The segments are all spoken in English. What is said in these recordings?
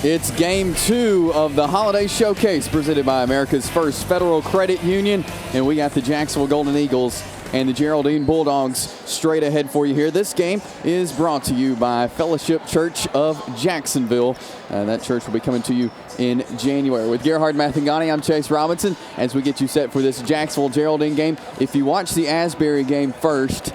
It's game 2 of the Holiday Showcase presented by America's First Federal Credit Union. And we got the Jacksonville Golden Eagles and the Geraldine Bulldogs straight ahead for you here. This game is brought to you by Fellowship Church of Jacksonville. That church will be coming to you in January. With Gerhard Mathangani, I'm Chase Robinson as we get you set for this Jacksonville-Geraldine game. If you watch the Asbury game first,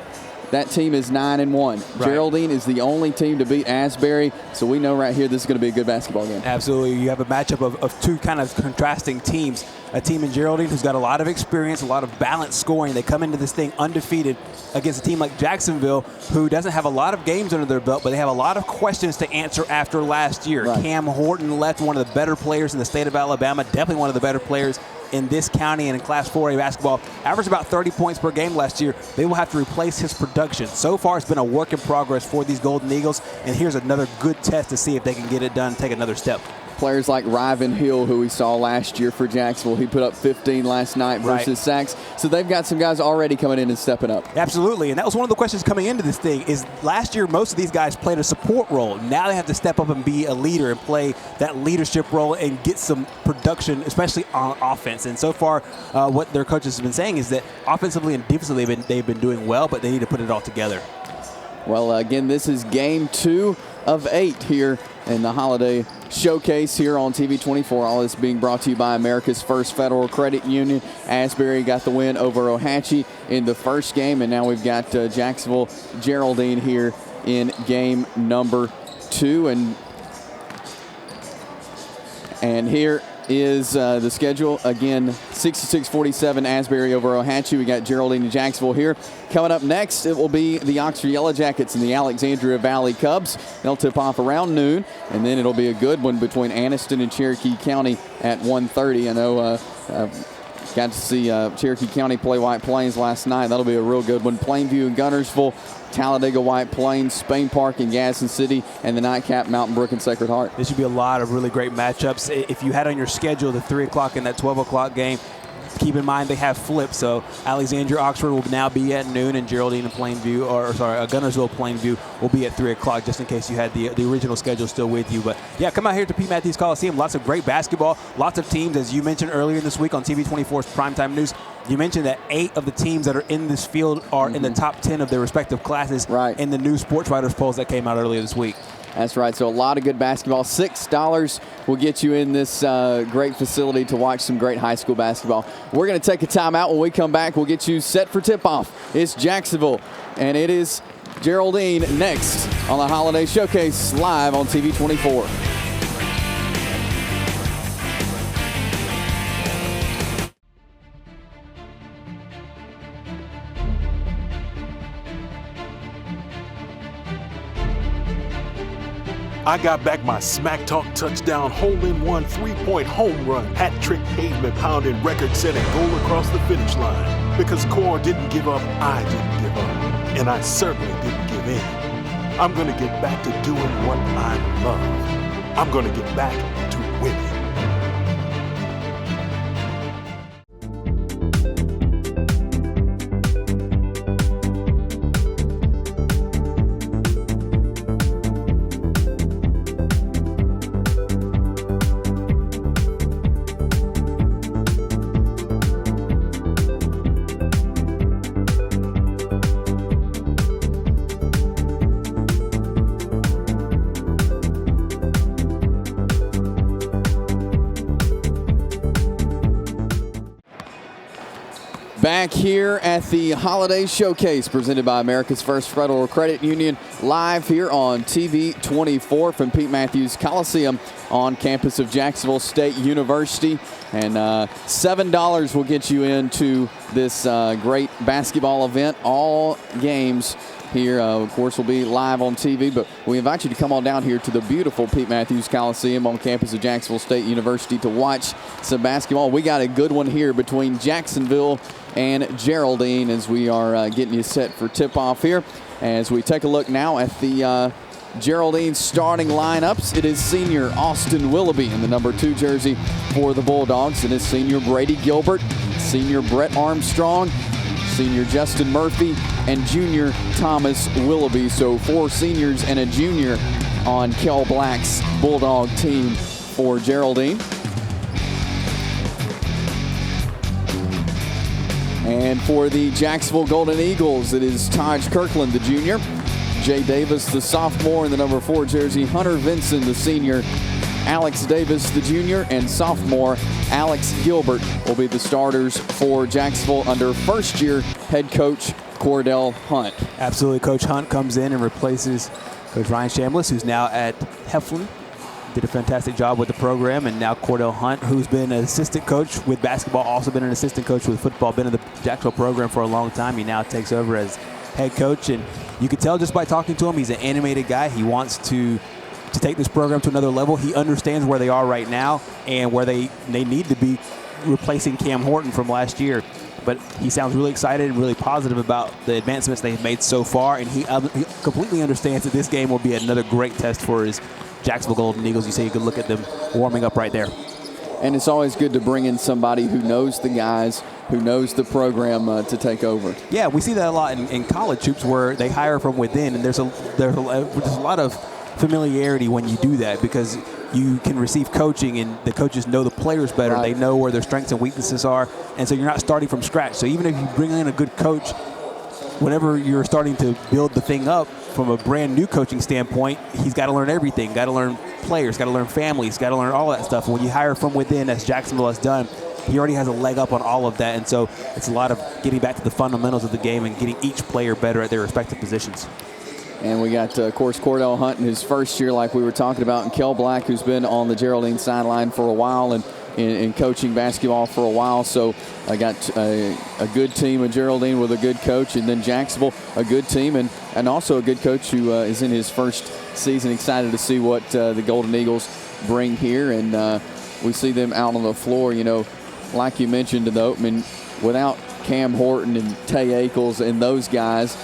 that team is 9-1. Right. Geraldine is the only team to beat Asbury, so we know right here this is going to be a good basketball game. Absolutely. You have a matchup of two kind of contrasting teams. A team in Geraldine who's got a lot of experience, a lot of balanced scoring. They come into this thing undefeated against a team like Jacksonville who doesn't have a lot of games under their belt, but they have a lot of questions to answer after last year. Right. Cam Horton left, one of the better players in the state of Alabama, definitely one of the better players in this county and in Class 4A basketball. Averaged about 30 points per game last year. They will have to replace his production. So far, it's been a work in progress for these Golden Eagles, and here's another good test to see if they can get it done and take another step. Players like Ryvan Hill, who we saw last year for Jacksonville, he put up 15 last night versus Sachs. So they've got some guys already coming in and stepping up. Absolutely, and that was one of the questions coming into this thing is last year most of these guys played a support role. Now they have to step up and be a leader and play that leadership role and get some production, especially on offense. And so far, what their coaches have been saying is that offensively and defensively they've been doing well, but they need to put it all together. Well, again, this is game 2 of 8 here in the Holiday Showcase here on TV 24. All this being brought to you by America's First Federal Credit Union. Asbury got the win over Ohatchee in the first game, and now we've got Jacksonville Geraldine here in game number 2. And here is the schedule. Again, 66-47 Asbury over Ohatchee. We got Geraldine and Jacksonville here. Coming up next, it will be the Oxford Yellow Jackets and the Alexandria Valley Cubs. They'll tip off around noon, and then it'll be a good one between Anniston and Cherokee County at 1:30. I know got to see Cherokee County play White Plains last night. That'll be a real good one. Plainview and Guntersville, Talladega, White Plains, Spain Park and Gadsden City, and the nightcap Mountain Brook and Sacred Heart. This should be a lot of really great matchups. If you had on your schedule the 3 o'clock and that 12 o'clock game, keep in mind they have flipped. So Alexandria Oxford will now be at noon, and Geraldine and Plainview, Guntersville Plainview will be at 3 o'clock, just in case you had the original schedule still with you. But yeah, come out here to Pete Matthews Coliseum. Lots of great basketball, lots of teams, as you mentioned earlier this week on TV 24's Primetime News. You mentioned that 8 of the teams that are in this field are in the top 10 of their respective classes in the new Sports Writers polls that came out earlier this week. That's right. So a lot of good basketball. $6 will get you in this great facility to watch some great high school basketball. We're going to take a timeout. When we come back, we'll get you set for tip-off. It's Jacksonville, and it is Geraldine next on the Holiday Showcase live on TV 24. I got back my smack talk touchdown, hole-in-one, 3-point home run, hat-trick pavement pounding, record-setting goal across the finish line. Because Core didn't give up, I didn't give up, and I certainly didn't give in. I'm going to get back to doing what I love. I'm going to get back to winning. Back here at the Holiday Showcase presented by America's First Federal Credit Union, live here on TV 24 from Pete Matthews Coliseum on campus of Jacksonville State University. And $7 will get you into this great basketball event. All games here, of course, will be live on TV, but we invite you to come on down here to the beautiful Pete Matthews Coliseum on campus of Jacksonville State University to watch some basketball. We got a good one here between Jacksonville and Geraldine as we are getting you set for tip-off here. As we take a look now at the Geraldine starting lineups, it is senior Austin Willoughby in the number 2 jersey for the Bulldogs. It is senior Brady Gilbert, senior Brett Armstrong, senior Justin Murphy, and junior Thomas Willoughby. So 4 seniors and a junior on Kel Black's Bulldog team for Geraldine. And for the Jacksonville Golden Eagles, it is Taj Kirkland, the junior, Jay Davis, the sophomore, in the number 4 jersey, Hunter Vinson, the senior, Alex Davis, the junior, and sophomore Alex Gilbert will be the starters for Jacksonville under first-year head coach Cordell Hunt. Absolutely. Coach Hunt comes in and replaces Coach Ryan Chambliss, who's now at Heflin. Did a fantastic job with the program. And now Cordell Hunt, who's been an assistant coach with basketball, also been an assistant coach with football, been in the Jacksonville program for a long time. He now takes over as head coach. And you can tell just by talking to him, he's an animated guy. He wants to take this program to another level. He understands where they are right now and where they need to be, replacing Cam Horton from last year. But he sounds really excited and really positive about the advancements they've made so far, and he completely understands that this game will be another great test for his Jacksonville Golden Eagles. You say you can look at them warming up right there. And it's always good to bring in somebody who knows the guys, who knows the program to take over. Yeah, we see that a lot in college hoops where they hire from within, and there's a lot of familiarity when you do that, because you can receive coaching and the coaches know the players better. Right. They know where their strengths and weaknesses are, and so you're not starting from scratch. So even if you bring in a good coach, whenever you're starting to build the thing up from a brand new coaching standpoint, he's got to learn everything. Got to learn players, got to learn families, got to learn all that stuff. And when you hire from within, as Jacksonville has done, he already has a leg up on all of that. And so it's a lot of getting back to the fundamentals of the game and getting each player better at their respective positions. And we got, of course, Cordell Hunt in his first year, like we were talking about, and Kel Black, who's been on the Geraldine sideline for a while and in coaching basketball for a while. So I got a good team of Geraldine with a good coach, and then Jacksonville, a good team, and also a good coach who is in his first season. Excited to see what the Golden Eagles bring here. And we see them out on the floor, you know, like you mentioned in the opening, without Cam Horton and Tay Ackles and those guys,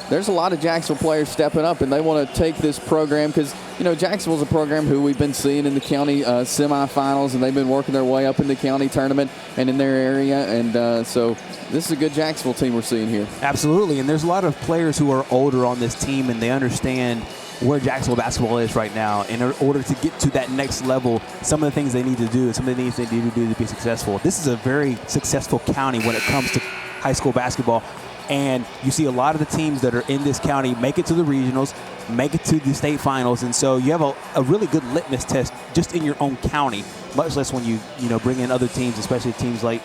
there's a lot of Jacksonville players stepping up, and they want to take this program because, you know, Jacksonville's a program who we've been seeing in the county semifinals, and they've been working their way up in the county tournament and in their area. And so this is a good Jacksonville team we're seeing here. Absolutely, and there's a lot of players who are older on this team, and they understand where Jacksonville basketball is right now. In order to get to that next level, some of the things they need to do and some of the things they need to do to be successful. This is a very successful county when it comes to high school basketball. And you see a lot of the teams that are in this county make it to the regionals, make it to the state finals. And so you have a really good litmus test just in your own county, much less when you bring in other teams, especially teams like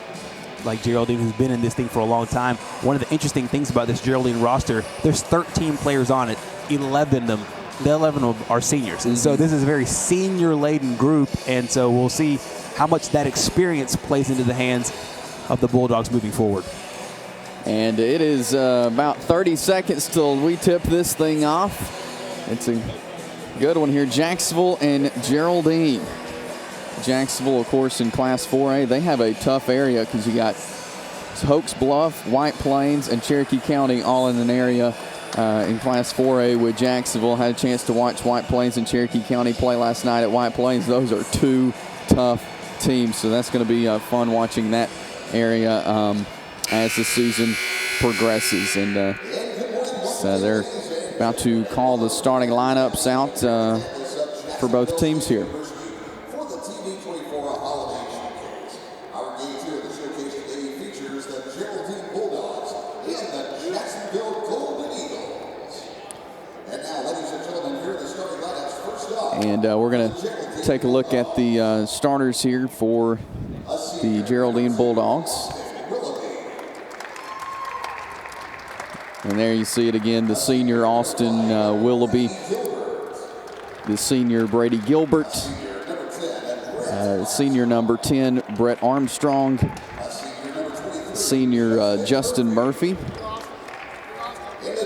Geraldine, who's been in this thing for a long time. One of the interesting things about this Geraldine roster, there's 13 players on it. 11 of them are seniors. And so this is a very senior-laden group. And so we'll see how much that experience plays into the hands of the Bulldogs moving forward. And it is about 30 seconds till we tip this thing off. It's a good one here. Jacksonville and Geraldine. Jacksonville, of course, in Class 4A, they have a tough area because you got Hoax Bluff, White Plains, and Cherokee County all in an area in Class 4A with Jacksonville. Had a chance to watch White Plains and Cherokee County play last night at White Plains. Those are two tough teams, so that's going to be fun watching that area as the season progresses. And so they're about to call the starting lineups out for both teams here. For the TV 24 Holiday Showcase, our game 2 of the showcase today features the Geraldine Bulldogs and the Jacksonville Golden Eagles. And now, ladies and gentlemen, here are the starting lineups. First up, and we're going to take a look at the starters here for the Geraldine Bulldogs. And there you see it again, the senior Austin Willoughby, the senior Brady Gilbert, senior number 10 Brett Armstrong, senior Justin Murphy,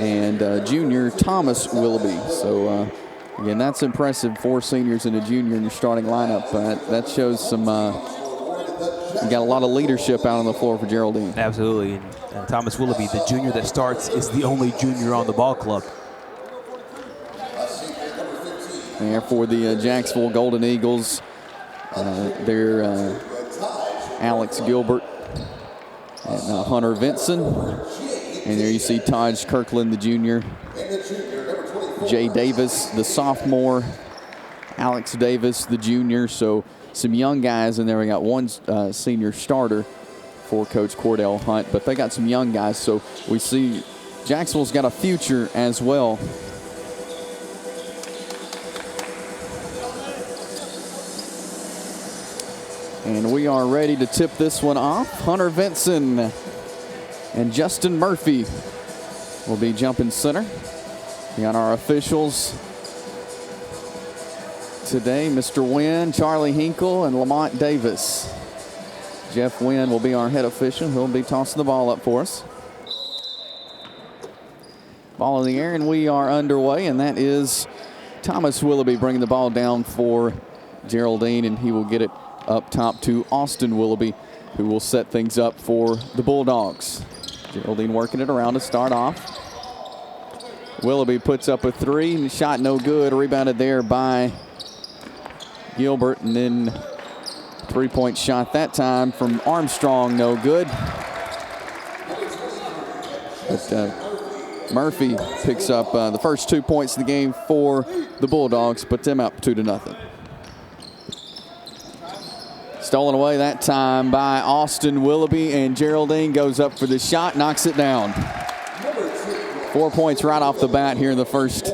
and junior Thomas Willoughby. So again, that's impressive, 4 seniors and a junior in your starting lineup. That shows some, you got a lot of leadership out on the floor for Geraldine. Absolutely. And Thomas Willoughby, the junior that starts, is the only junior on the ball club. And for the Jacksonville Golden Eagles, they're Alex Gilbert and Hunter Vinson. And there you see Taj Kirkland, the junior. Jay Davis, the sophomore. Alex Davis, the junior. So some young guys in there. We got one senior starter for Coach Cordell Hunt, but they got some young guys. So we see Jacksonville's got a future as well. And we are ready to tip this one off. Hunter Vinson and Justin Murphy will be jumping center. We got our officials today, Mr. Wynn, Charlie Hinkle, and Lamont Davis. Jeff Wynn will be our head official. He'll be tossing the ball up for us. Ball in the air, and we are underway, and that is Thomas Willoughby bringing the ball down for Geraldine, and he will get it up top to Austin Willoughby, who will set things up for the Bulldogs. Geraldine working it around to start off. Willoughby puts up a three, shot no good, rebounded there by Gilbert, and then three-point shot that time from Armstrong, no good. But Murphy picks up the first 2 points of the game for the Bulldogs, put them up 2-0. Stolen away that time by Austin Willoughby, and Geraldine goes up for the shot, knocks it down. 4 points right off the bat here in the first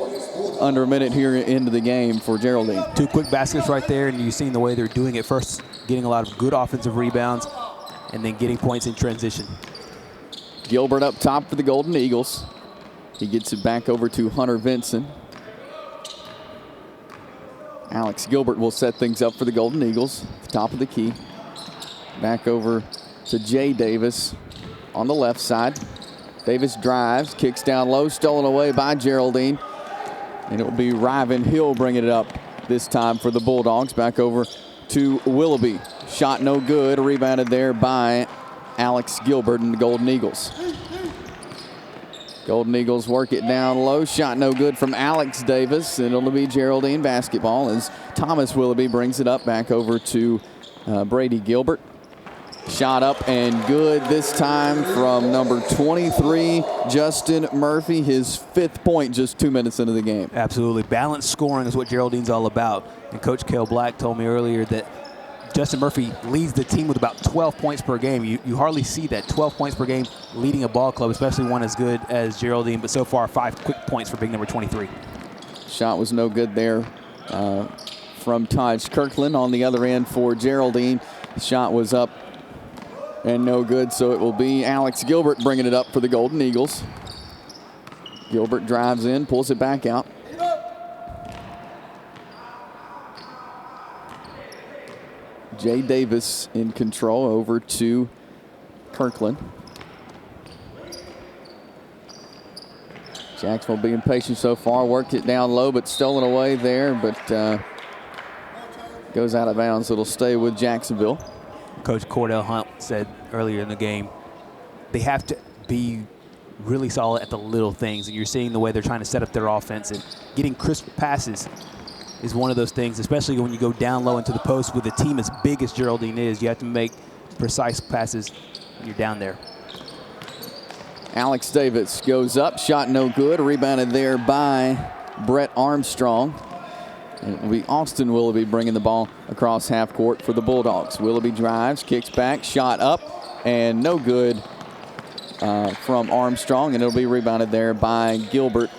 under a minute here into the game for Geraldine. 2 quick baskets right there, and you've seen the way they're doing it. First, getting a lot of good offensive rebounds, and then getting points in transition. Gilbert up top for the Golden Eagles. He gets it back over to Hunter Vinson. Alex Gilbert will set things up for the Golden Eagles. At the top of the key. Back over to Jay Davis on the left side. Davis drives, kicks down low, stolen away by Geraldine. And it will be Ryvan Hill bringing it up this time for the Bulldogs. Back over to Willoughby. Shot no good, rebounded there by Alex Gilbert and the Golden Eagles. Golden Eagles work it down low. Shot no good from Alex Davis. And it'll be Geraldine basketball as Thomas Willoughby brings it up back over to Brady Gilbert. Shot up and good this time from number 23, Justin Murphy. His 5th point just 2 minutes into the game. Absolutely. Balanced scoring is what Geraldine's all about. And Coach Cale Black told me earlier that Justin Murphy leads the team with about 12 points per game. You hardly see that, 12 points per game leading a ball club, especially one as good as Geraldine. But so far, 5 quick points for big number 23. Shot was no good there from Taj Kirkland on the other end for Geraldine. Shot was up and no good, so it will be Alex Gilbert bringing it up for the Golden Eagles. Gilbert drives in, pulls it back out. Jay Davis in control over to Kirkland. Jacksonville being patient so far, worked it down low, but stolen away there, but goes out of bounds. It'll stay with Jacksonville. Coach Cordell Hunt said earlier in the game, they have to be really solid at the little things, and you're seeing the way they're trying to set up their offense, and getting crisp passes is one of those things, especially when you go down low into the post with a team as big as Geraldine is. You have to make precise passes when you're down there. Alex Davis goes up, shot no good, rebounded there by Brett Armstrong. And it will be Austin Willoughby bringing the ball across half court for the Bulldogs. Willoughby drives, kicks back, shot up, and no good from Armstrong, and it'll be rebounded there by Gilbert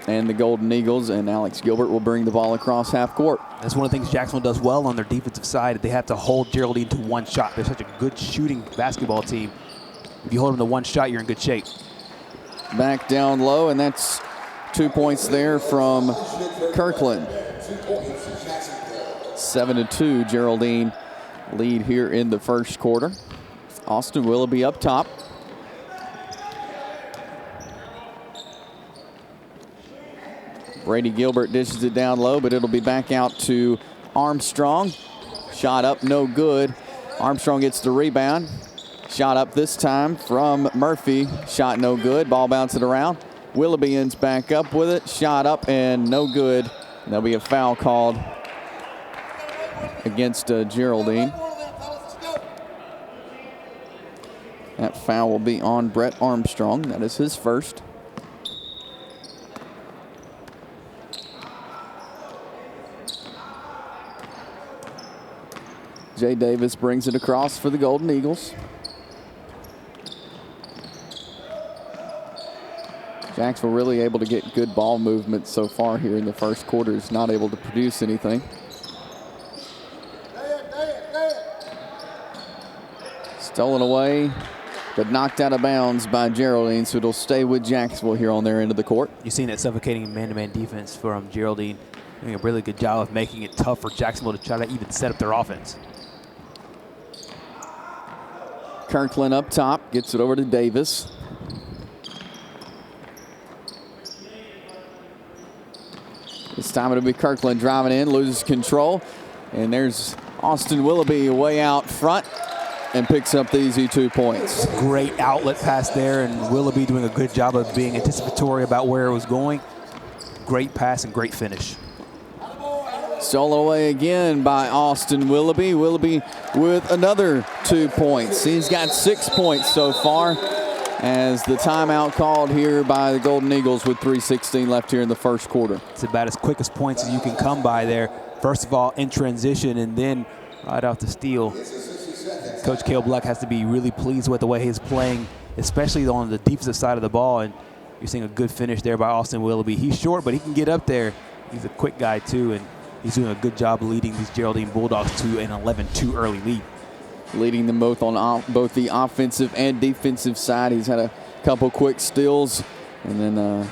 and the Golden Eagles, and Alex Gilbert will bring the ball across half court. That's one of the things Jacksonville does well on their defensive side. They have to hold Geraldine to one shot. They're such a good shooting basketball team. If you hold them to one shot, you're in good shape. Back down low, and that's 2 points there from Kirkland. 7-2, Geraldine lead here in the first quarter. Austin Willoughby up top. Brady Gilbert dishes it down low, but it'll be back out to Armstrong. Shot up, no good. Armstrong gets the rebound. Shot up this time from Murphy. Shot no good. Ball bouncing around. Willoughby ends back up with it. Shot up and no good. And there'll be a foul called against Geraldine. That foul will be on Brett Armstrong. That is his first. Jay Davis brings it across for the Golden Eagles. Jacksonville really able to get good ball movement so far here in the first quarter. Is not able to produce anything. Stolen away, but knocked out of bounds by Geraldine, so it'll stay with Jacksonville here on their end of the court. You've seen that suffocating man-to-man defense from Geraldine, doing a really good job of making it tough for Jacksonville to try to even set up their offense. Kirkland up top, gets it over to Davis. This time it'll be Kirkland driving in, loses control. And there's Austin Willoughby way out front and picks up the easy 2 points. Great outlet pass there, and Willoughby doing a good job of being anticipatory about where it was going. Great pass and great finish. Stolen away again by Austin Willoughby. Willoughby with another 2 points. He's got 6 points so far as the timeout called here by the Golden Eagles with 3:16 left here in the first quarter. It's about as quick as points as you can come by there. First of all, in transition, and then right off the steal. Coach Cale Black has to be really pleased with the way he's playing, especially on the defensive side of the ball. And you're seeing a good finish there by Austin Willoughby. He's short, but he can get up there. He's a quick guy, too, and he's doing a good job leading these Geraldine Bulldogs to an 11-2 early lead. Leading them both on both the offensive and defensive side. He's had a couple quick steals and then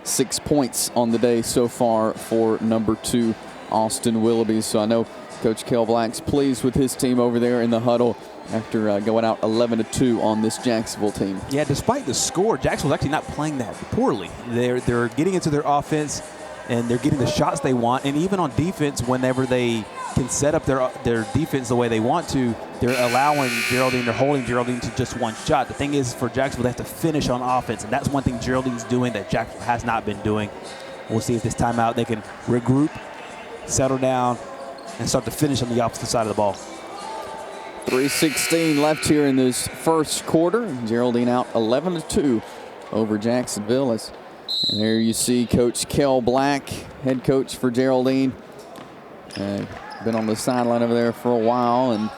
6 points on the day so far for number 2, Austin Willoughby. So I know Coach Cale Black's pleased with his team over there in the huddle after going out 11-2 on this Jacksonville team. Yeah, despite the score, Jacksonville's actually not playing that poorly. They're getting into their offense and they're getting the shots they want. And even on defense, whenever they can set up their defense the way they want to, they're allowing Geraldine, they're holding Geraldine to just one shot. The thing is, for Jacksonville, they have to finish on offense, and that's one thing Geraldine's doing that Jacksonville has not been doing. We'll see if this timeout they can regroup, settle down, and start to finish on the opposite side of the ball. 3:16 left here in this first quarter. Geraldine out 11-2 over Jacksonville. And there you see Coach Cale Black, head coach for Geraldine. Been on the sideline over there for a while, and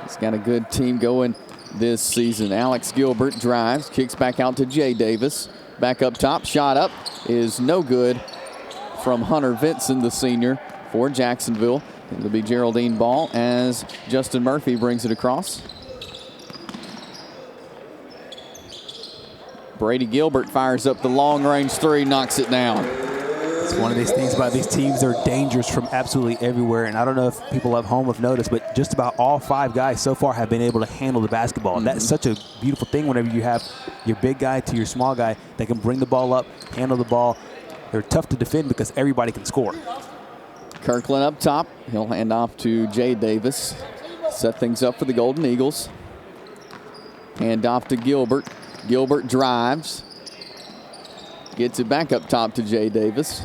he's got a good team going this season. Alex Gilbert drives, kicks back out to Jay Davis. Back up top, shot up is no good from Hunter Vinson, the senior for Jacksonville. It'll be Geraldine ball as Justin Murphy brings it across. Brady Gilbert fires up the long-range three, knocks it down. It's one of these things about these teams. They're dangerous from absolutely everywhere. And I don't know if people at home have noticed, but just about all 5 guys so far have been able to handle the basketball. And that's such a beautiful thing whenever you have your big guy to your small guy that can bring the ball up, handle the ball. They're tough to defend because everybody can score. Kirkland up top. He'll hand off to Jay Davis. Set things up for the Golden Eagles. Hand off to Gilbert. Gilbert drives. Gets it back up top to Jay Davis.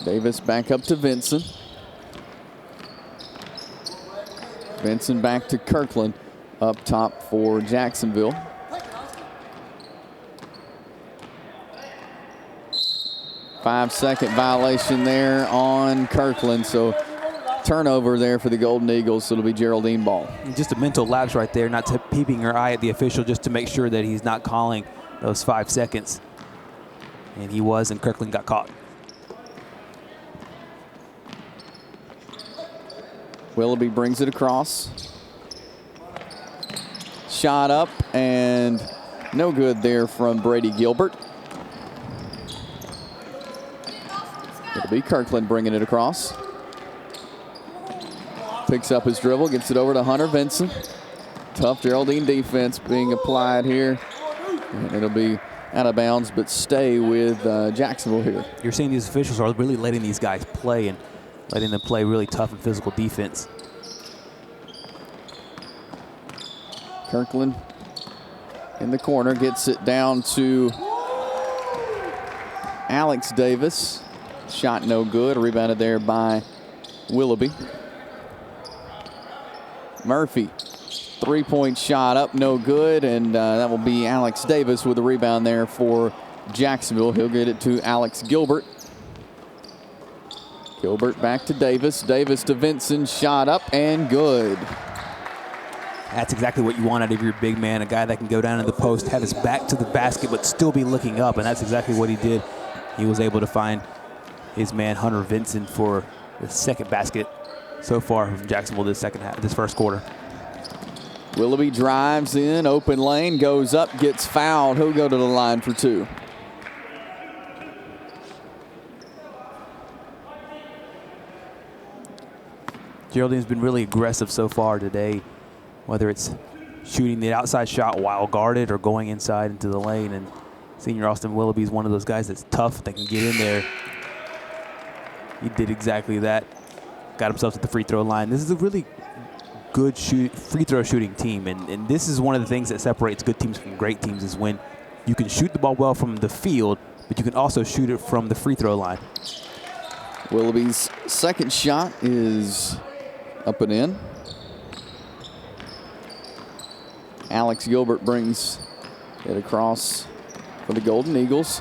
Davis back up to Vinson. Vinson back to Kirkland up top for Jacksonville. Five-second violation there on Kirkland. So turnover there for the Golden Eagles. So it'll be Geraldine ball. Just a mental lapse right there, not peeping her eye at the official just to make sure that he's not calling those 5 seconds. And he was, and Kirkland got caught. Willoughby brings it across. Shot up and no good there from Brady Gilbert. It'll be Kirkland bringing it across. Picks up his dribble, gets it over to Hunter Vinson. Tough Geraldine defense being applied here. And it'll be out of bounds, but stay with Jacksonville here. You're seeing these officials are really letting these guys play and letting them play really tough and physical defense. Kirkland in the corner, gets it down to Alex Davis. Shot no good, rebounded there by Willoughby. Murphy, three-point shot up, no good, and that will be Alex Davis with a rebound there for Jacksonville. He'll get it to Alex Gilbert. Gilbert back to Davis. Davis to Vinson. Shot up and good. That's exactly what you want out of your big man, a guy that can go down in the post, have his back to the basket, but still be looking up, and that's exactly what he did. He was able to find his man, Hunter Vinson, for the second basket so far from Jacksonville this first quarter. Willoughby drives in, open lane, goes up, gets fouled. He'll go to the line for 2. Geraldine's been really aggressive so far today, whether it's shooting the outside shot while guarded or going inside into the lane. And senior Austin Willoughby is one of those guys that's tough, that can get in there. He did exactly that. Got himself to the free throw line. This is a really good free throw shooting team. And this is one of the things that separates good teams from great teams, is when you can shoot the ball well from the field, but you can also shoot it from the free throw line. Willoughby's second shot is up and in. Alex Gilbert brings it across for the Golden Eagles.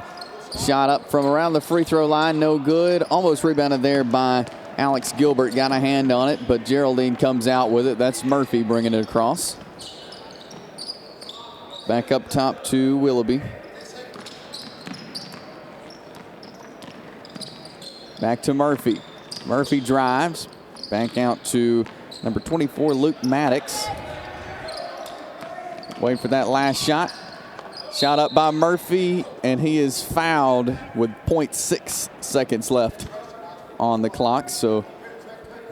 Shot up from around the free throw line, no good. Almost rebounded there by Alex Gilbert. Got a hand on it, but Geraldine comes out with it. That's Murphy bringing it across. Back up top to Willoughby. Back to Murphy. Murphy drives. Back out to number 24, Luke Maddox. Waiting for that last shot. Shot up by Murphy, and he is fouled with 0.6 seconds left on the clock. So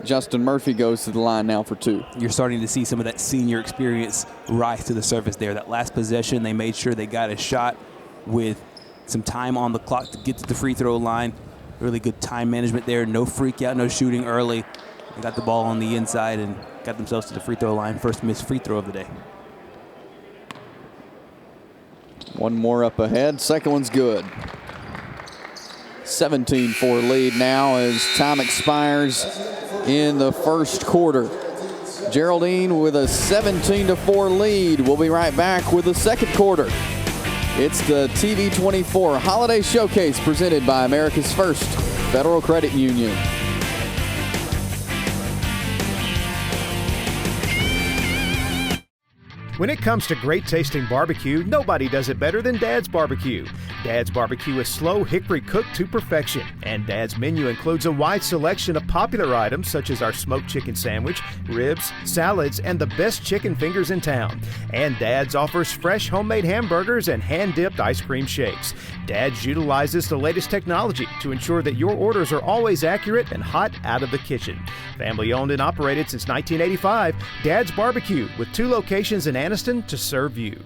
Justin Murphy goes to the line now for 2. You're starting to see some of that senior experience rise to the surface there. That last possession, they made sure they got a shot with some time on the clock to get to the free throw line. Really good time management there. No freak out, no shooting early. They got the ball on the inside and got themselves to the free throw line. First missed free throw of the day. One more up ahead. Second one's good. 17-4 lead now as time expires in the first quarter. Geraldine with a 17-4 lead. We'll be right back with the second quarter. It's the TV24 Holiday Showcase presented by America's First Federal Credit Union. When it comes to great tasting barbecue, nobody does it better than Dad's Barbecue. Dad's Barbecue is slow hickory cooked to perfection, and Dad's menu includes a wide selection of popular items such as our smoked chicken sandwich, ribs, salads, and the best chicken fingers in town. And Dad's offers fresh homemade hamburgers and hand-dipped ice cream shakes. Dad's utilizes the latest technology to ensure that your orders are always accurate and hot out of the kitchen. Family owned and operated since 1985, Dad's Barbecue with 2 locations in Anniston to serve you.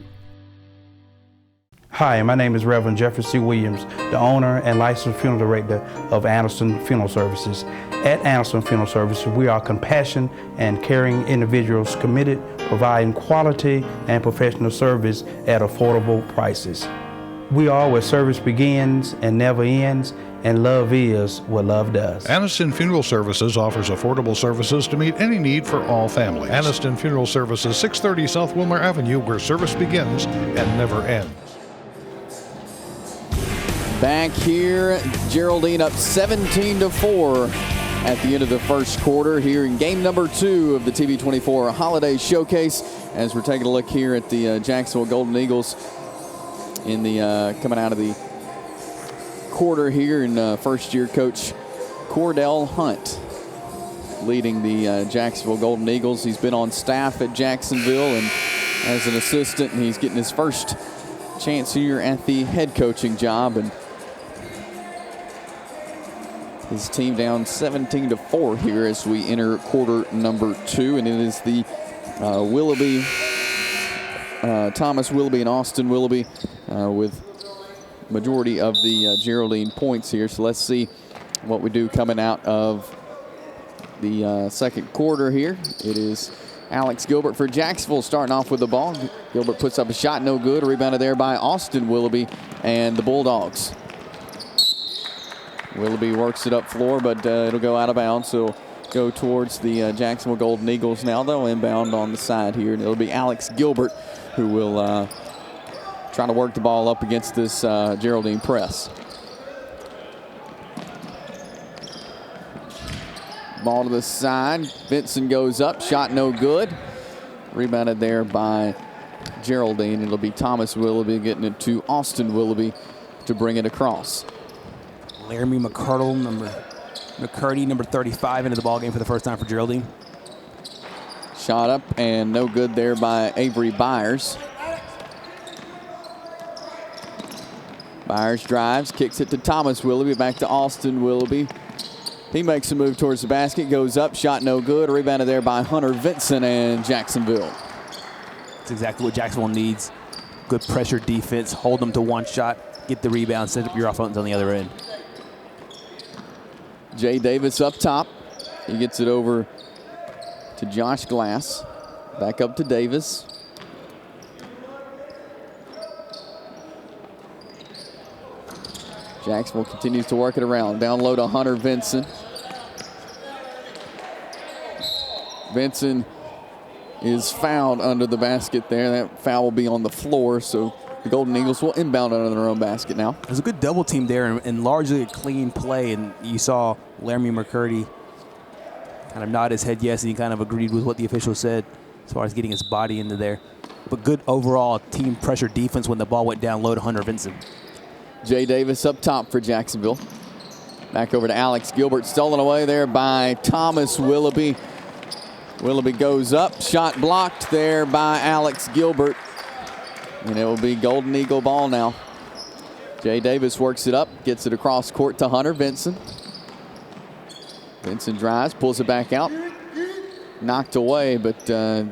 Hi, my name is Reverend Jeffrey C. Williams, the owner and licensed funeral director of Anniston Funeral Services. At Anniston Funeral Services, we are compassionate and caring individuals committed to providing quality and professional service at affordable prices. We are where service begins and never ends, and love is what love does. Anniston Funeral Services offers affordable services to meet any need for all families. Anniston Funeral Services, 630 South Wilmer Avenue, where service begins and never ends. Back here, Geraldine up 17-4 at the end of the first quarter here in game number 2 of the TV24 Holiday Showcase. As we're taking a look here at the Jacksonville Golden Eagles in the coming out of the quarter here, and first-year coach Cordell Hunt leading the Jacksonville Golden Eagles. He's been on staff at Jacksonville and as an assistant, and he's getting his first chance here at the head coaching job, and his team down 17-4 here as we enter quarter number 2, and it is the Willoughby, Thomas Willoughby and Austin Willoughby with majority of the Geraldine points here. So let's see what we do coming out of the second quarter here. It is Alex Gilbert for Jacksonville starting off with the ball. Gilbert puts up a shot, no good. Rebounded there by Austin Willoughby and the Bulldogs. Willoughby works it up floor, but it'll go out of bounds. So go towards the Jacksonville Golden Eagles now. They'll inbound on the side here, and it'll be Alex Gilbert who will trying to work the ball up against this Geraldine press. Ball to the side. Vincent goes up. Shot no good. Rebounded there by Geraldine. It'll be Thomas Willoughby getting it to Austin Willoughby to bring it across. Laramie McCurdy, number 35, into the ball game for the first time for Geraldine. Shot up and no good there by Avery Byers. Byers drives, kicks it to Thomas Willoughby, back to Austin Willoughby. He makes a move towards the basket, goes up, shot no good. Rebounded there by Hunter Vincent and Jacksonville. That's exactly what Jacksonville needs. Good pressure defense, hold them to one shot, get the rebound, set up your offense on the other end. Jay Davis up top. He gets it over to Josh Glass. Back up to Davis. Jacksonville continues to work it around. Down low to Hunter Vincent. Vincent is fouled under the basket there. That foul will be on the floor, so the Golden Eagles will inbound under their own basket now. There's a good double team there and largely a clean play, and you saw Laramie McCurdy kind of nod his head yes, and he kind of agreed with what the official said as far as getting his body into there. But good overall team pressure defense when the ball went down low to Hunter Vincent. Jay Davis up top for Jacksonville. Back over to Alex Gilbert. Stolen away there by Thomas Willoughby. Willoughby goes up. Shot blocked there by Alex Gilbert. And it will be Golden Eagle ball now. Jay Davis works it up. Gets it across court to Hunter Vincent. Vincent drives. Pulls it back out. Knocked away, but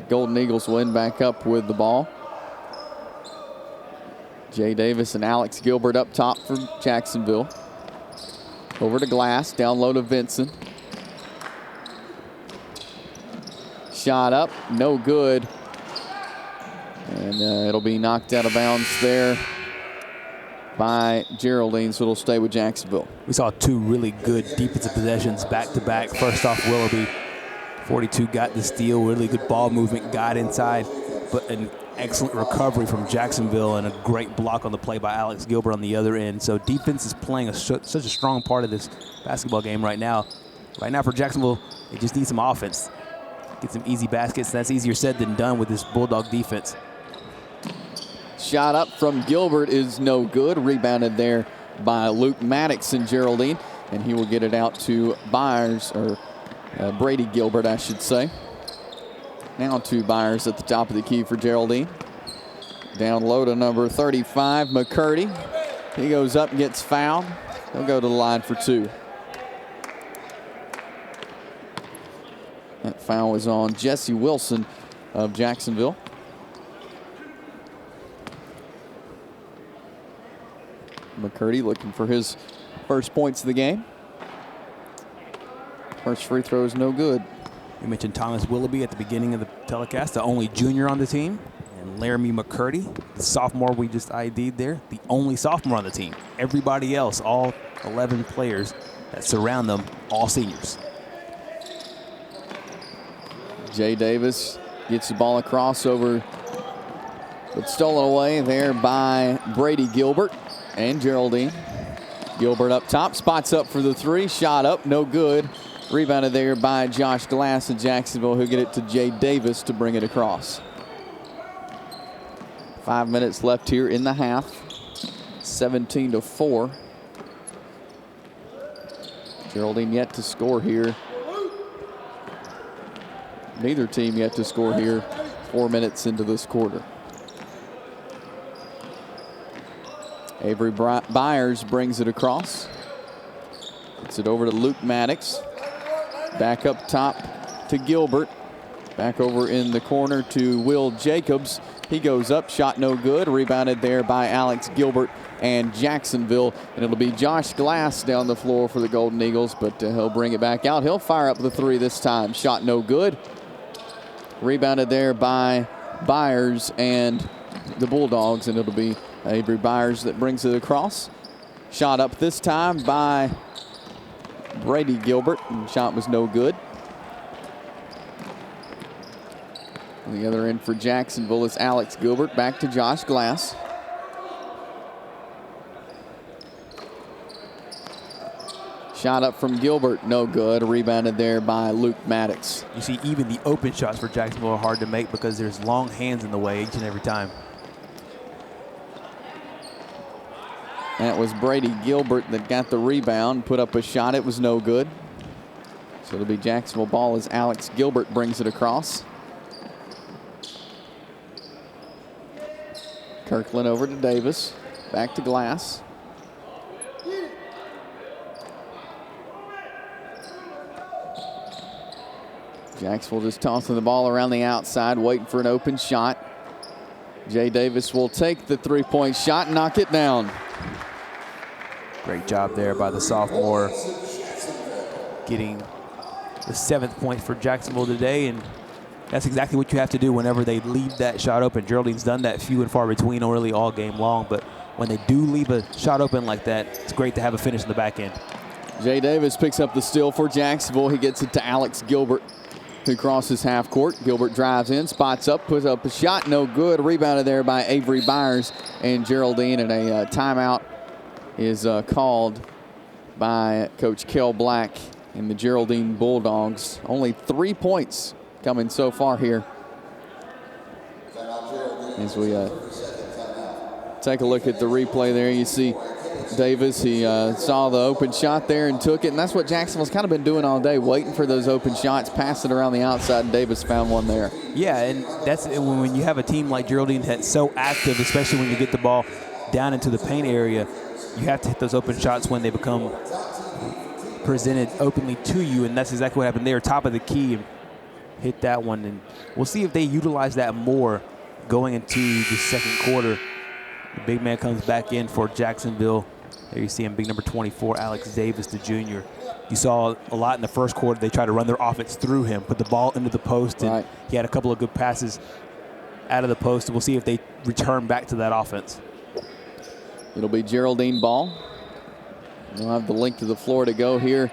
Golden Eagles win back up with the ball. Jay Davis and Alex Gilbert up top for Jacksonville. Over to Glass, down low to Vincent. Shot up, no good. And it'll be knocked out of bounds there by Geraldine, so it'll stay with Jacksonville. We saw two really good defensive possessions back to back. First off, Willoughby, 42, got the steal, really good ball movement, got inside, but an excellent recovery from Jacksonville and a great block on the play by Alex Gilbert on the other end. So defense is playing such a strong part of this basketball game right now. Right now for Jacksonville, they just need some offense. Get some easy baskets. That's easier said than done with this Bulldog defense. Shot up from Gilbert is no good. Rebounded there by Luke Maddox and Geraldine. And he will get it out to Byers, or Brady Gilbert, I should say. Now to Byers at the top of the key for Geraldine. Down low to number 35, McCurdy. He goes up and gets fouled. He'll go to the line for two. That foul was on Jesse Wilson of Jacksonville. McCurdy looking for his first points of the game. First free throw is no good. We mentioned Thomas Willoughby at the beginning of the telecast, the only junior on the team. And Laramie McCurdy, the sophomore we just ID'd there, the only sophomore on the team. Everybody else, all 11 players that surround them, all seniors. Jay Davis gets the ball across over, but stolen away there by Brady Gilbert and Geraldine. Gilbert up top, spots up for the three, shot up, no good. Rebounded there by Josh Glass of Jacksonville, who get it to Jay Davis to bring it across. 5 minutes left here in the half. 17-4. Geraldine yet to score here. Neither team yet to score here 4 minutes into this quarter. Avery Byers brings it across. Gets it over to Luke Maddox. Back up top to Gilbert. Back over in the corner to Will Jacobs. He goes up, shot no good. Rebounded there by Alex Gilbert and Jacksonville. And it'll be Josh Glass down the floor for the Golden Eagles, but he'll bring it back out. He'll fire up the three this time. Shot no good. Rebounded there by Byers and the Bulldogs, and it'll be Avery Byers that brings it across. Shot up this time by Brady Gilbert, and the shot was no good. On the other end for Jacksonville is Alex Gilbert. Back to Josh Glass. Shot up from Gilbert, no good. Rebounded there by Luke Maddox. You see, even the open shots for Jacksonville are hard to make because there's long hands in the way each and every time. That was Brady Gilbert that got the rebound, put up a shot. It was no good. So it'll be Jacksonville ball as Alex Gilbert brings it across. Kirkland over to Davis. Back to Glass. Jacksonville just tossing the ball around the outside, waiting for an open shot. Jay Davis will take the three-point shot and knock it down. Great job there by the sophomore, getting the 7th point for Jacksonville today, and that's exactly what you have to do whenever they leave that shot open. Geraldine's done that few and far between really all game long, but when they do leave a shot open like that, it's great to have a finish in the back end. Jay Davis picks up the steal for Jacksonville. He gets it to Alex Gilbert, who crosses half court. Gilbert drives in, spots up, puts up a shot, no good. Rebounded there by Avery Byers and Geraldine, and a timeout is called by Coach Kel Black and the Geraldine Bulldogs. Only 3 points coming so far here. As we take a look at the replay there, you see Davis, he saw the open shot there and took it, and that's what Jacksonville's kind of been doing all day, waiting for those open shots, passing around the outside, and Davis found one there. Yeah, and that's when you have a team like Geraldine that's so active, especially when you get the ball down into the paint area, you have to hit those open shots when they become presented openly to you, and that's exactly what happened there. Top of the key, and hit that one, and we'll see if they utilize that more going into the second quarter. The big man comes back in for Jacksonville. There you see him, big number 24, Alex Davis, the junior. You saw a lot in the first quarter. They tried to run their offense through him, put the ball into the post, and he had a couple of good passes out of the post. We'll see if they return back to that offense. It'll be Geraldine ball. They'll have the length of the floor to go here.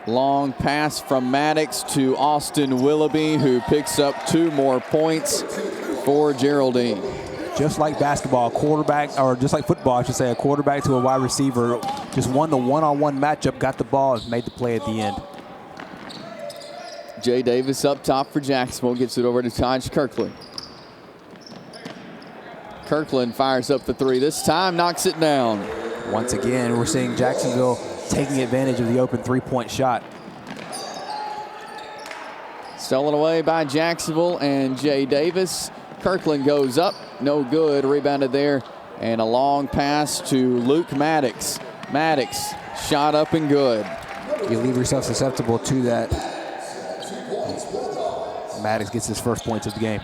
Long pass from Maddox to Austin Willoughby, who picks up 2 more points for Geraldine. Just like basketball, quarterback, or just like football, I should say, a quarterback to a wide receiver just won the one-on-one matchup, got the ball, and made the play at the end. Jay Davis up top for Jacksonville, gets it over to Taj Kirkland. Kirkland fires up the 3 this time, knocks it down. Once again, we're seeing Jacksonville taking advantage of the open three-point shot. Stolen away by Jacksonville and Jay Davis. Kirkland goes up, no good, rebounded there, and a long pass to Luke Maddox. Maddox, shot up and good. You leave yourself susceptible to that. Maddox gets his first points of the game.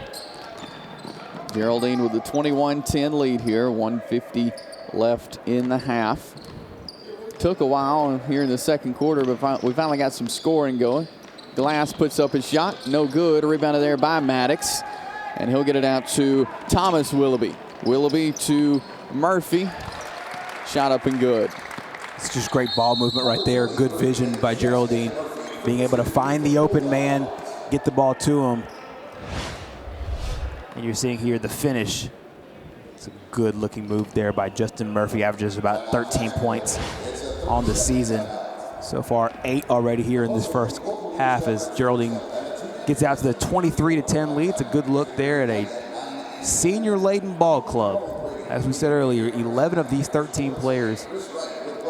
Geraldine with a 21-10 lead here, 1:50 left in the half. Took a while here in the second quarter, but we finally got some scoring going. Glass puts up a shot, no good, rebounded there by Maddox. And he'll get it out to Thomas Willoughby. Willoughby to Murphy. Shot up and good. It's just great ball movement right there. Good vision by Geraldine. Being able to find the open man, get the ball to him. And you're seeing here the finish. It's a good looking move there by Justin Murphy. Averages about 13 points on the season. So far, 8 already here in this first half as Geraldine gets out to the 23-10 lead. It's a good look there at a senior-laden ball club. As we said earlier, 11 of these 13 players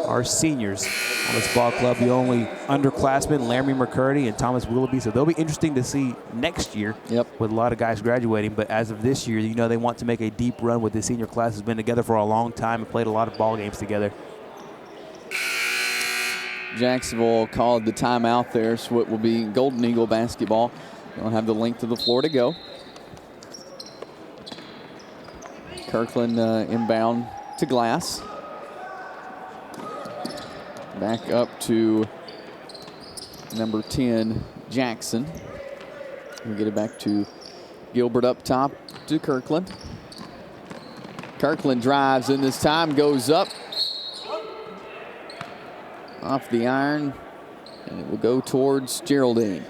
are seniors on this ball club. The only underclassmen, Laramie McCurdy and Thomas Willoughby. So they'll be interesting to see next year with a lot of guys graduating. But as of this year, you know they want to make a deep run with this senior class. Has been together for a long time and played a lot of ball games together. Jacksonville called the timeout there, so it will be Golden Eagle basketball. They'll have the length of the floor to go. Kirkland inbound to Glass. Back up to number 10, Jackson. We'll get it back to Gilbert up top to Kirkland. Kirkland drives in this time, goes up. Off the iron, and it will go towards Geraldine.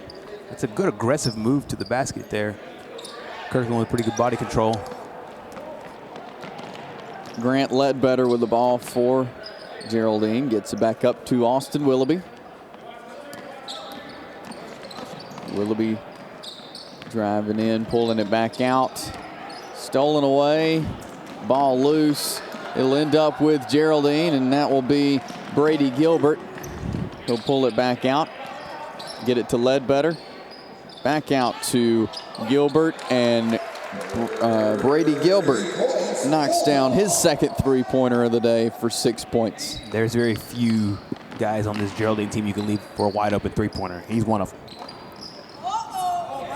It's a good aggressive move to the basket there. Kirkland with pretty good body control. Grant Ledbetter with the ball for Geraldine gets it back up to Austin Willoughby. Willoughby driving in, pulling it back out. Stolen away. Ball loose. It'll end up with Geraldine, and that will be Brady Gilbert. He'll pull it back out. Get it to Ledbetter. Back out to Gilbert, and Brady Gilbert knocks down his second three-pointer of the day for 6 points. There's very few guys on this Geraldine team you can leave for a wide-open three-pointer. He's one of them.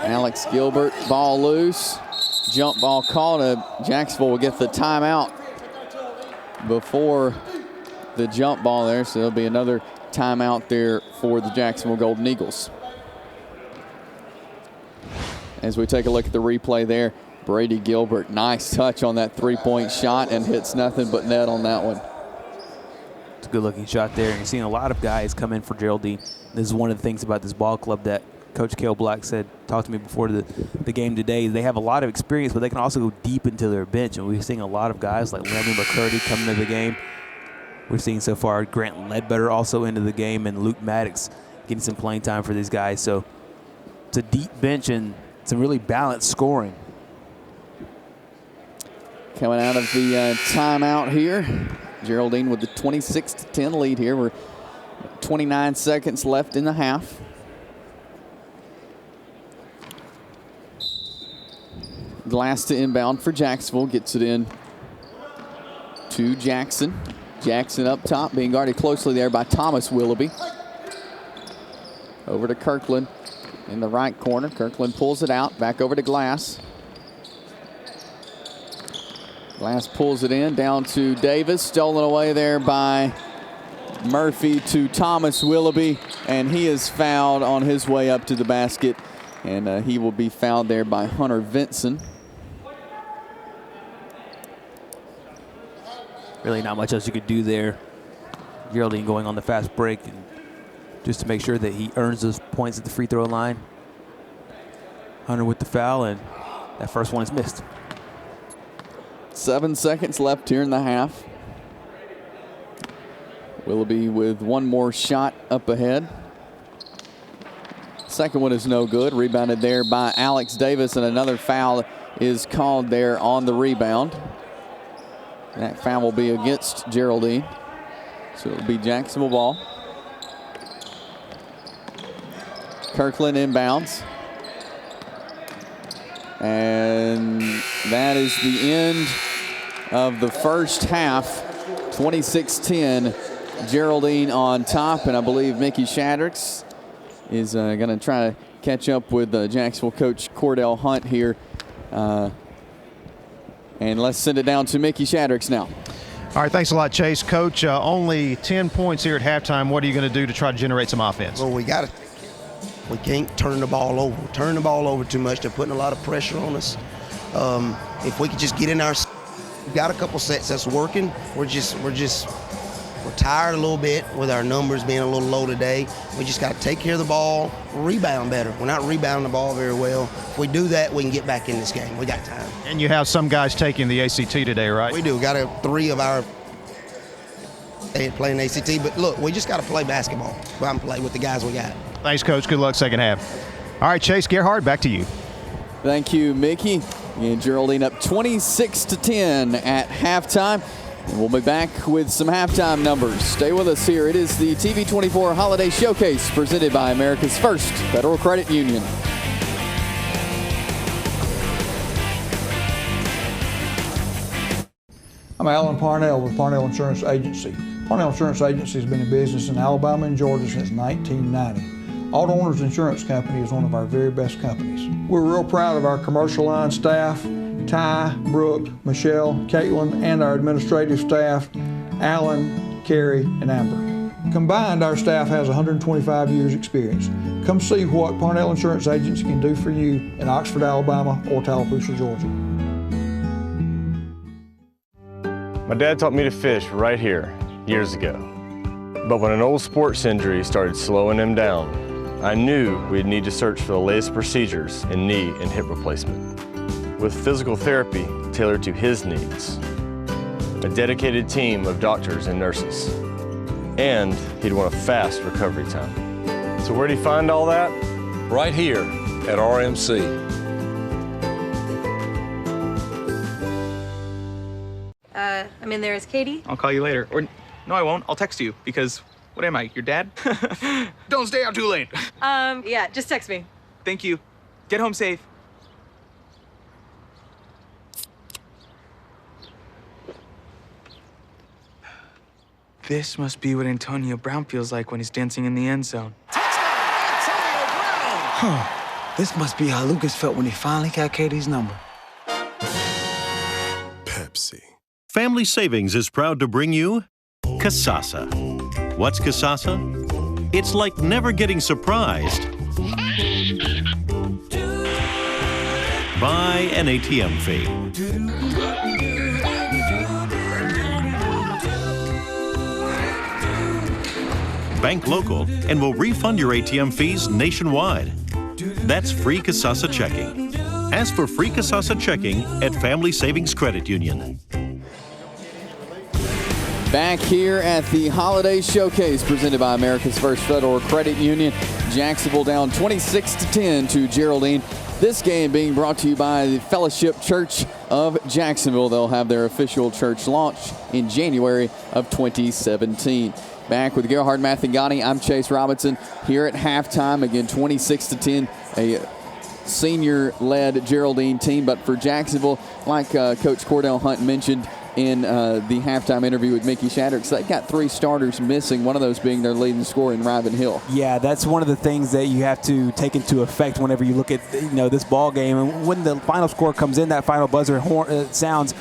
Alex Gilbert, ball loose. Jump ball called. Jacksonville will get the timeout before the jump ball there, so there'll be another timeout there for the Jacksonville Golden Eagles. As we take a look at the replay there, Brady Gilbert, nice touch on that three-point shot and hits nothing but net on that one. It's a good-looking shot there, and you're seeing a lot of guys come in for Geraldine. This is one of the things about this ball club that Coach Cale Black said, talked to me before the game today. They have a lot of experience, but they can also go deep into their bench, and we're seeing a lot of guys like Landon McCurdy coming into the game. We're seeing so far Grant Ledbetter also into the game, and Luke Maddox getting some playing time for these guys. So it's a deep bench and some really balanced scoring. Coming out of the timeout here, Geraldine with the 26-10 lead here. We're 29 seconds left in the half. Glass to inbound for Jacksonville. Gets it in to Jackson. Jackson up top, being guarded closely there by Thomas Willoughby. Over to Kirkland in the right corner. Kirkland pulls it out. Back over to Glass. Glass pulls it in, down to Davis. Stolen away there by Murphy to Thomas Willoughby. And he is fouled on his way up to the basket. And he will be fouled there by Hunter Vinson. Really not much else you could do there. Geraldine going on the fast break, and just to make sure that he earns those points at the free throw line. Hunter with the foul, and that first one is missed. 7 seconds left here in the half. Willoughby with one more shot up ahead. Second one is no good. Rebounded there by Alex Davis, and another foul is called there on the rebound. That foul will be against Geraldine. So it'll be Jacksonville ball. Kirkland inbounds. And that is the end of the first half. 26-10. Geraldine on top, and I believe Mickey Shaddricks is going to try to catch up with Jacksonville coach Cordell Hunt here. And let's send it down to Mickey Shaddricks now. All right, thanks a lot, Chase. Coach, only 10 points here at halftime. What are you going to do to try to generate some offense? Well, we can't turn the ball over. We're turning the ball over too much. They're putting a lot of pressure on us. If we could just get in we've got a couple sets that's working. We're tired a little bit with our numbers being a little low today. We just got to take care of the ball, rebound better. We're not rebounding the ball very well. If we do that, we can get back in this game. We got time. And you have some guys taking the ACT today, right? We do. We got 3 of our playing ACT. But look, we just got to play basketball. Go out and play with the guys we got. Thanks, Coach. Good luck second half. All right, Chase Gerhard, back to you. Thank you, Mickey. And Geraldine up 26-10 at halftime. And we'll be back with some halftime numbers. Stay with us here. It is the TV24 Holiday Showcase presented by America's First Federal Credit Union. I'm Alan Parnell with Parnell Insurance Agency. Parnell Insurance Agency has been in business in Alabama and Georgia since 1990. Auto Owners Insurance Company is one of our very best companies. We're real proud of our commercial line staff, Ty, Brooke, Michelle, Caitlin, and our administrative staff, Alan, Carrie, and Amber. Combined, our staff has 125 years experience. Come see what Parnell Insurance Agency can do for you in Oxford, Alabama, or Tallapoosa, Georgia. My dad taught me to fish right here years ago. But when an old sports injury started slowing him down, I knew we'd need to search for the latest procedures in knee and hip replacement. With physical therapy tailored to his needs, a dedicated team of doctors and nurses, and he'd want a fast recovery time. So where'd he find all that? Right here at RMC. I'm in there as Katie. I'll call you later. Or, no, I won't. I'll text you because, what am I, your dad? Don't stay out too late. Yeah, just text me. Thank you. Get home safe. This must be what Antonio Brown feels like when he's dancing in the end zone. Huh. This must be how Lucas felt when he finally got Katie's number. Pepsi. Family Savings is proud to bring you Kasasa. What's Kasasa? It's like never getting surprised by an ATM fee. Bank local and will refund your ATM fees nationwide. That's free Kasasa checking. Ask for free Kasasa checking at Family Savings Credit Union. Back here at the Holiday Showcase presented by America's First Federal Credit Union. Jacksonville down 26-10 to Geraldine. This game being brought to you by the Fellowship Church of Jacksonville. They'll have their official church launch in January of 2017. Back with Gerhard Mathangani, I'm Chase Robinson here at halftime. Again, 26-10, a senior-led Geraldine team. But for Jacksonville, like Coach Cordell Hunt mentioned in the halftime interview with Mickey Shaddrick, they got 3 starters missing, one of those being their leading scorer in Ryven Hill. Yeah, that's one of the things that you have to take into effect whenever you look at this ball game. And when the final score comes in, that final buzzer horn sounds.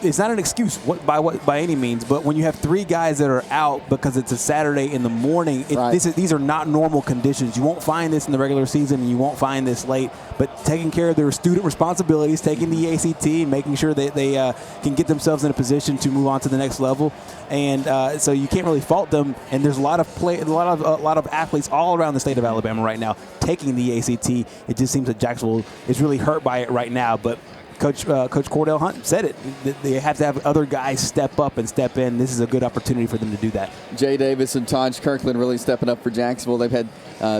It's not an excuse by any means, but when you have 3 guys that are out because it's a Saturday in the morning, these are not normal conditions. You won't find this in the regular season, and you won't find this late. But taking care of their student responsibilities, taking the ACT, and making sure that they can get themselves in a position to move on to the next level, and so you can't really fault them. And there's a lot of athletes all around the state of Alabama right now taking the ACT. It just seems that Jacksonville is really hurt by it right now, but Coach Cordell Hunt said it. They have to have other guys step up and step in. This is a good opportunity for them to do that. Jay Davis and Taj Kirkland really stepping up for Jacksonville. They've had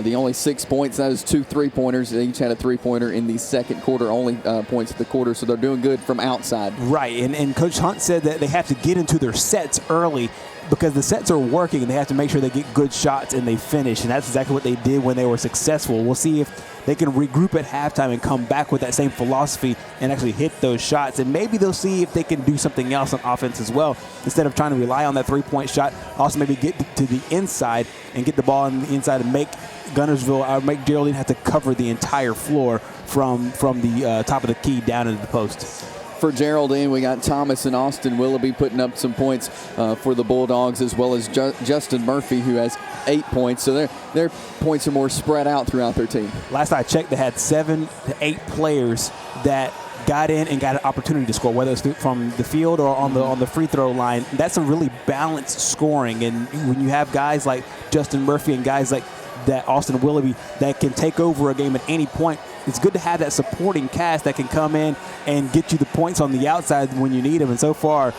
the only 6 points. That is 2 3-pointers. They each had a 3-pointer in the second quarter, only points at the quarter, so they're doing good from outside. Right, and Coach Hunt said that they have to get into their sets early because the sets are working, and they have to make sure they get good shots and they finish, and that's exactly what they did when they were successful. We'll see if they can regroup at halftime and come back with that same philosophy and actually hit those shots. And maybe they'll see if they can do something else on offense as well. Instead of trying to rely on that 3-point shot, also maybe get to the inside and get the ball on the inside and make make Geraldine have to cover the entire floor from the top of the key down into the post. For Geraldine, we got Thomas and Austin Willoughby putting up some points for the Bulldogs, as well as Justin Murphy, who has 8 points. So their points are more spread out throughout their team. Last I checked, they had 7 to 8 players that got in and got an opportunity to score, whether it's from the field or on the free throw line. That's a really balanced scoring. And when you have guys like Justin Murphy and guys like that Austin Willoughby that can take over a game at any point, it's good to have that supporting cast that can come in and get you the points on the outside when you need them. And so far,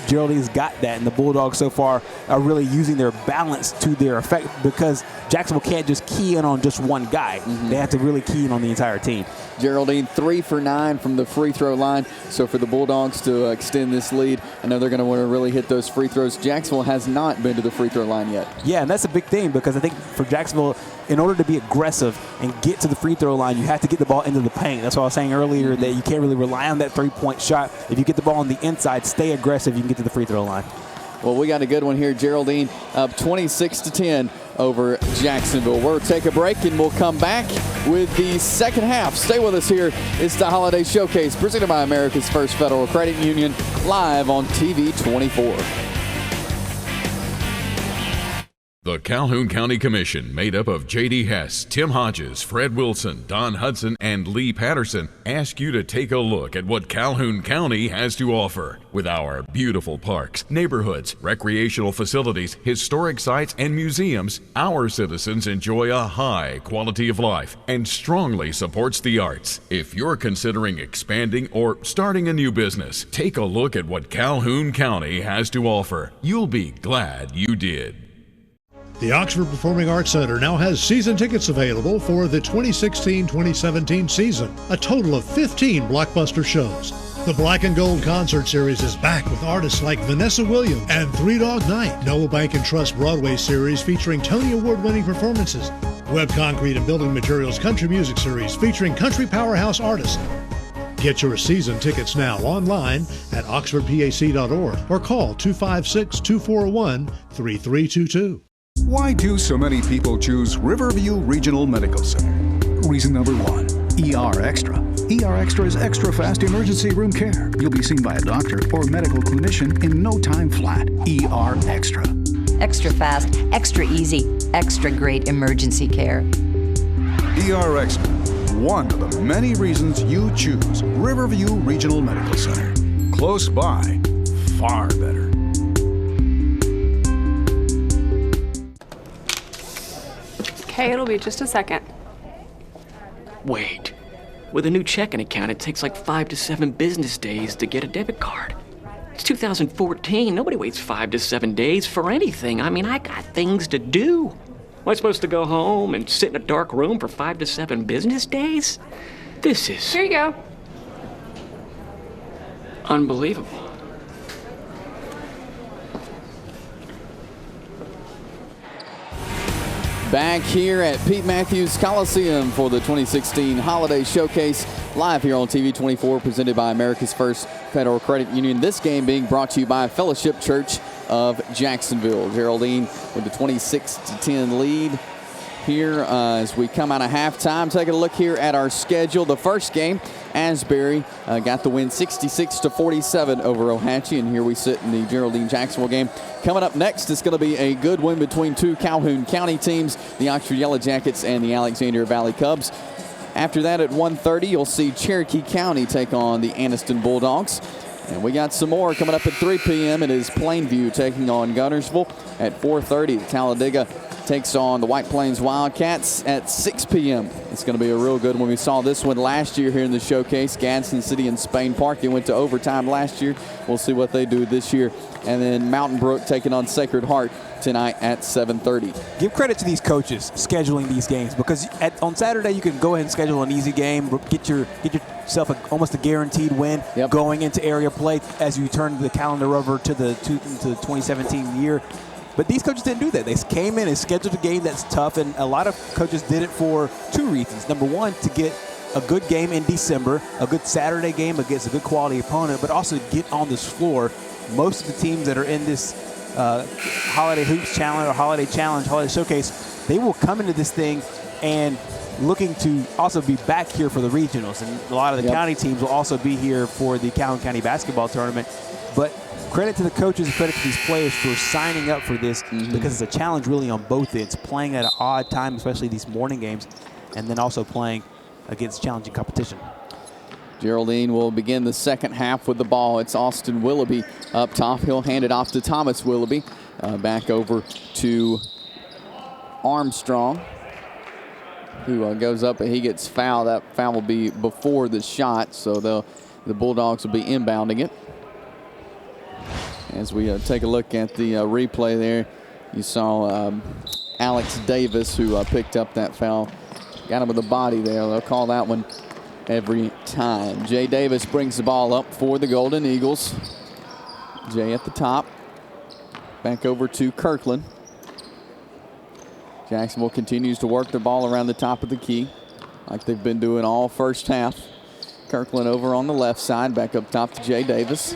Geraldine's got that. And the Bulldogs so far are really using their balance to their effect because Jacksonville can't just key in on just one guy. They have to really key in on the entire team. Geraldine 3 for 9 from the free throw line. So for the Bulldogs to extend this lead, I know they're going to want to really hit those free throws. Jacksonville has not been to the free throw line yet. Yeah, and that's a big thing because I think for Jacksonville, in order to be aggressive and get to the free throw line, you have to get the ball into the paint. That's what I was saying earlier, that you can't really rely on that 3-point shot. If you get the ball on the inside, stay aggressive, you can get to the free throw line. Well, we got a good one here. Geraldine up 26-10 over Jacksonville. We'll take a break and we'll come back with the second half. Stay with us here. It's the Holiday Showcase presented by America's First Federal Credit Union, live on TV 24. The Calhoun County Commission, made up of J.D. Hess, Tim Hodges, Fred Wilson, Don Hudson, and Lee Patterson, ask you to take a look at what Calhoun County has to offer. With our beautiful parks, neighborhoods, recreational facilities, historic sites, and museums, our citizens enjoy a high quality of life and strongly supports the arts. If you're considering expanding or starting a new business, take a look at what Calhoun County has to offer. You'll be glad you did. The Oxford Performing Arts Center now has season tickets available for the 2016-2017 season. A total of 15 blockbuster shows. The Black and Gold Concert Series is back with artists like Vanessa Williams and Three Dog Night. Noble Bank and Trust Broadway Series featuring Tony Award-winning performances. Web Concrete and Building Materials Country Music Series featuring country powerhouse artists. Get your season tickets now online at oxfordpac.org or call 256-241-3322. Why do so many people choose Riverview Regional Medical Center? Reason number one, ER Extra. ER Extra is extra fast emergency room care. You'll be seen by a doctor or medical clinician in no time flat. ER Extra. Extra fast, extra easy, extra great emergency care. ER Extra. One of the many reasons you choose Riverview Regional Medical Center. Close by, far better. Okay, it'll be just a second. Wait. With a new checking account, it takes like 5 to 7 business days to get a debit card. It's 2014. Nobody waits 5 to 7 days for anything. I mean, I got things to do. Am I supposed to go home and sit in a dark room for 5 to 7 business days? This is... Here you go. Unbelievable. Back here at Pete Matthews Coliseum for the 2016 Holiday Showcase, live here on TV 24, presented by America's First Federal Credit Union. This game being brought to you by Fellowship Church of Jacksonville. Geraldine with the 26-10 lead here as we come out of halftime. Taking a look here at our schedule. The first game, Asbury got the win 66-47 over Ohatchee, and here we sit in the Geraldine-Jacksonville game. Coming up next, it's going to be a good win between two Calhoun County teams, the Oxford Yellow Jackets and the Alexandria Valley Cubs. After that, at 1:30, you'll see Cherokee County take on the Anniston Bulldogs. And we got some more coming up at 3 p.m. It is Plainview taking on Guntersville. At 4:30, Talladega takes on the White Plains Wildcats at 6 p.m. It's going to be a real good one. We saw this one last year here in the showcase. Gadsden City and Spain Park. They went to overtime last year. We'll see what they do this year. And then Mountain Brook taking on Sacred Heart tonight at 7:30. Give credit to these coaches scheduling these games, because on Saturday you can go ahead and schedule an easy game, get yourself almost a guaranteed win going into area play as you turn the calendar over to the 2017 year. But these coaches didn't do that. They came in and scheduled a game that's tough, and a lot of coaches did it for two reasons. Number one, to get a good game in December, a good Saturday game against a good quality opponent, but also get on this floor. Most of the teams that are in this Holiday Hoops Challenge or Holiday Challenge, Holiday Showcase, they will come into this thing and looking to also be back here for the regionals. And a lot of the county teams will also be here for the Calhoun County basketball tournament. But credit to the coaches and credit to these players for signing up for this, because it's a challenge really on both ends, playing at an odd time, especially these morning games, and then also playing against challenging competition. Geraldine will begin the second half with the ball. It's Austin Willoughby up top. He'll hand it off to Thomas Willoughby. Back over to Armstrong, who goes up and he gets fouled. That foul will be before the shot, so the Bulldogs will be inbounding it. As we take a look at the replay there, you saw Alex Davis, who picked up that foul. Got him with the body there. They'll call that one every time. Jay Davis brings the ball up for the Golden Eagles. Jay at the top. Back over to Kirkland. Jacksonville continues to work the ball around the top of the key like they've been doing all first half. Kirkland over on the left side. Back up top to Jay Davis.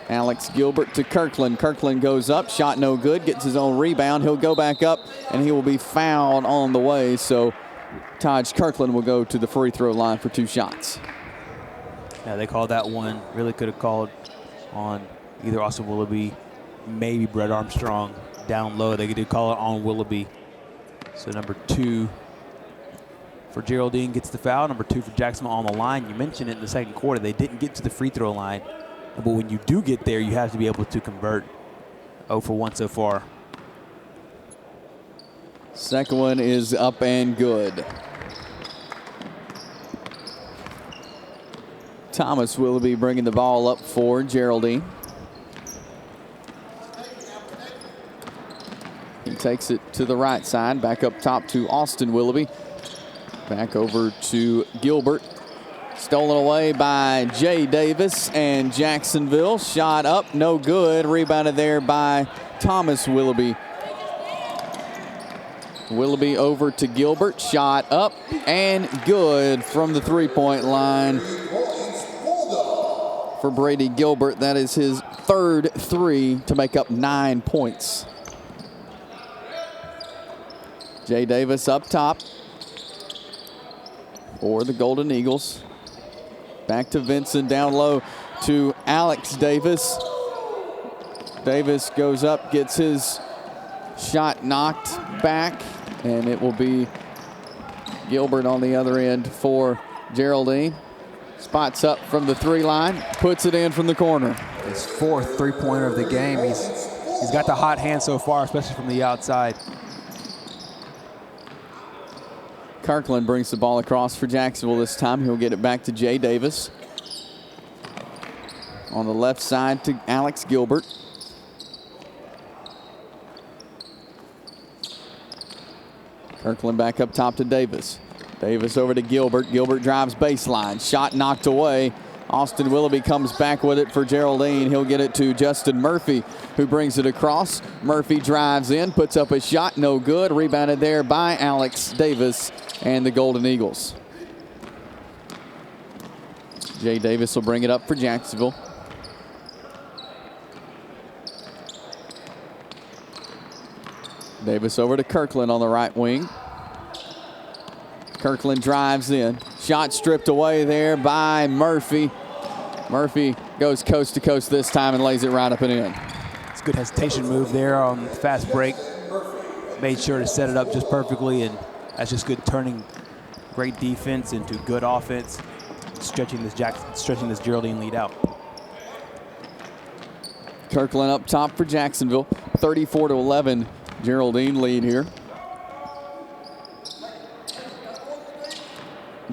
Alex Gilbert to Kirkland. Kirkland goes up, shot no good, gets his own rebound. He'll go back up, and he will be fouled on the way. So Taj Kirkland will go to the free throw line for 2 shots. Yeah, they called that one. Really could have called on either Austin Willoughby, maybe Brett Armstrong down low. They could call it on Willoughby. So number 2 for Geraldine gets the foul. Number 2 for Jacksonville on the line. You mentioned it in the second quarter. They didn't get to the free throw line. But when you do get there, you have to be able to convert. 0 for 1 so far. Second one is up and good. Thomas Willoughby bringing the ball up for Geraldine. He takes it to the right side, back up top to Austin Willoughby. Back over to Gilbert. Stolen away by Jay Davis and Jacksonville. Shot up, no good. Rebounded there by Thomas Willoughby. Willoughby over to Gilbert. Shot up and good from the three-point line for Brady Gilbert. That is his third 3 to make up 9 points. Jay Davis up top for the Golden Eagles. Back to Vincent, down low to Alex Davis. Davis goes up, gets his shot knocked back, and it will be Gilbert on the other end for Geraldine. Spots up from the 3 line, puts it in from the corner. His 4th three-pointer of the game. He's got the hot hand so far, especially from the outside. Kirkland brings the ball across for Jacksonville this time. He'll get it back to Jay Davis. On the left side to Alex Gilbert. Kirkland back up top to Davis. Davis over to Gilbert. Gilbert drives baseline. Shot knocked away. Austin Willoughby comes back with it for Geraldine. He'll get it to Justin Murphy, who brings it across. Murphy drives in, puts up a shot, no good. Rebounded there by Alex Davis and the Golden Eagles. Jay Davis will bring it up for Jacksonville. Davis over to Kirkland on the right wing. Kirkland drives in. Shot stripped away there by Murphy. Murphy goes coast to coast this time and lays it right up and in. It's a good hesitation move there on the fast break. Made sure to set it up just perfectly, and that's just good turning great defense into good offense, stretching this Geraldine lead out. Kirkland up top for Jacksonville. 34-11, Geraldine lead here.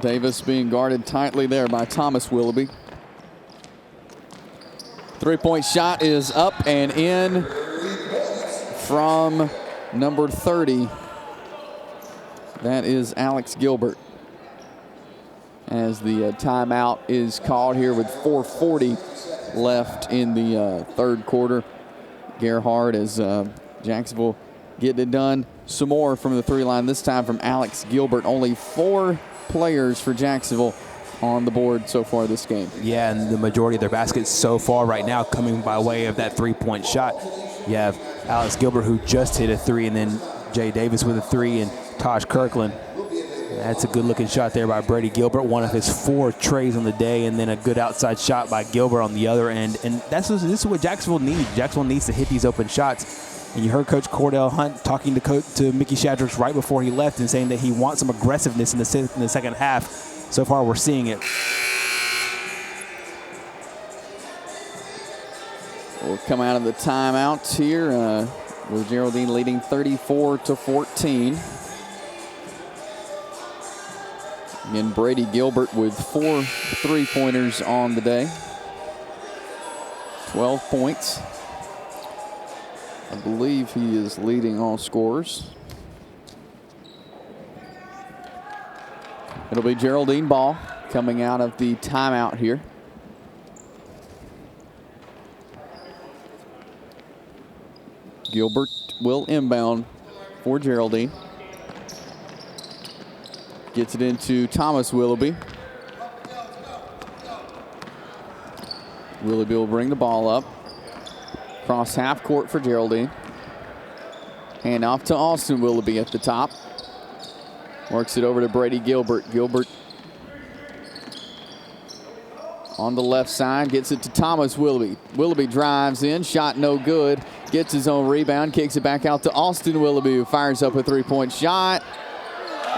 Davis being guarded tightly there by Thomas Willoughby. Three-point shot is up and in from number 30. That is Alex Gilbert. As the timeout is called here with 4:40 left in the third quarter. Gerhard as Jacksonville getting it done. Some more from the 3 line, this time from Alex Gilbert. Only 4 players for Jacksonville on the board so far this game. Yeah, and the majority of their baskets so far right now coming by way of that 3-point shot. You have Alex Gilbert, who just hit a 3, and then Jay Davis with a 3, and Taj Kirkland. That's a good-looking shot there by Brady Gilbert, one of his 4 trays on the day, and then a good outside shot by Gilbert on the other end. And this is what Jacksonville needs. Jacksonville needs to hit these open shots. And you heard Coach Cordell Hunt talking to Mickey Shadracks right before he left and saying that he wants some aggressiveness in the second half. So far, we're seeing it. We'll come out of the timeouts here with Geraldine leading 34-14. Again, Brady Gilbert with 4 3-pointers on the day. 12 points. I believe he is leading all scorers. It'll be Geraldine ball coming out of the timeout here. Gilbert will inbound for Geraldine. Gets it into Thomas Willoughby. Willoughby will bring the ball up. Cross half court for Geraldine. Hand off to Austin Willoughby at the top. Works it over to Brady Gilbert. Gilbert On the left side, gets it to Thomas Willoughby. Willoughby drives in, shot no good. Gets his own rebound, kicks it back out to Austin Willoughby, who fires up a three-point shot.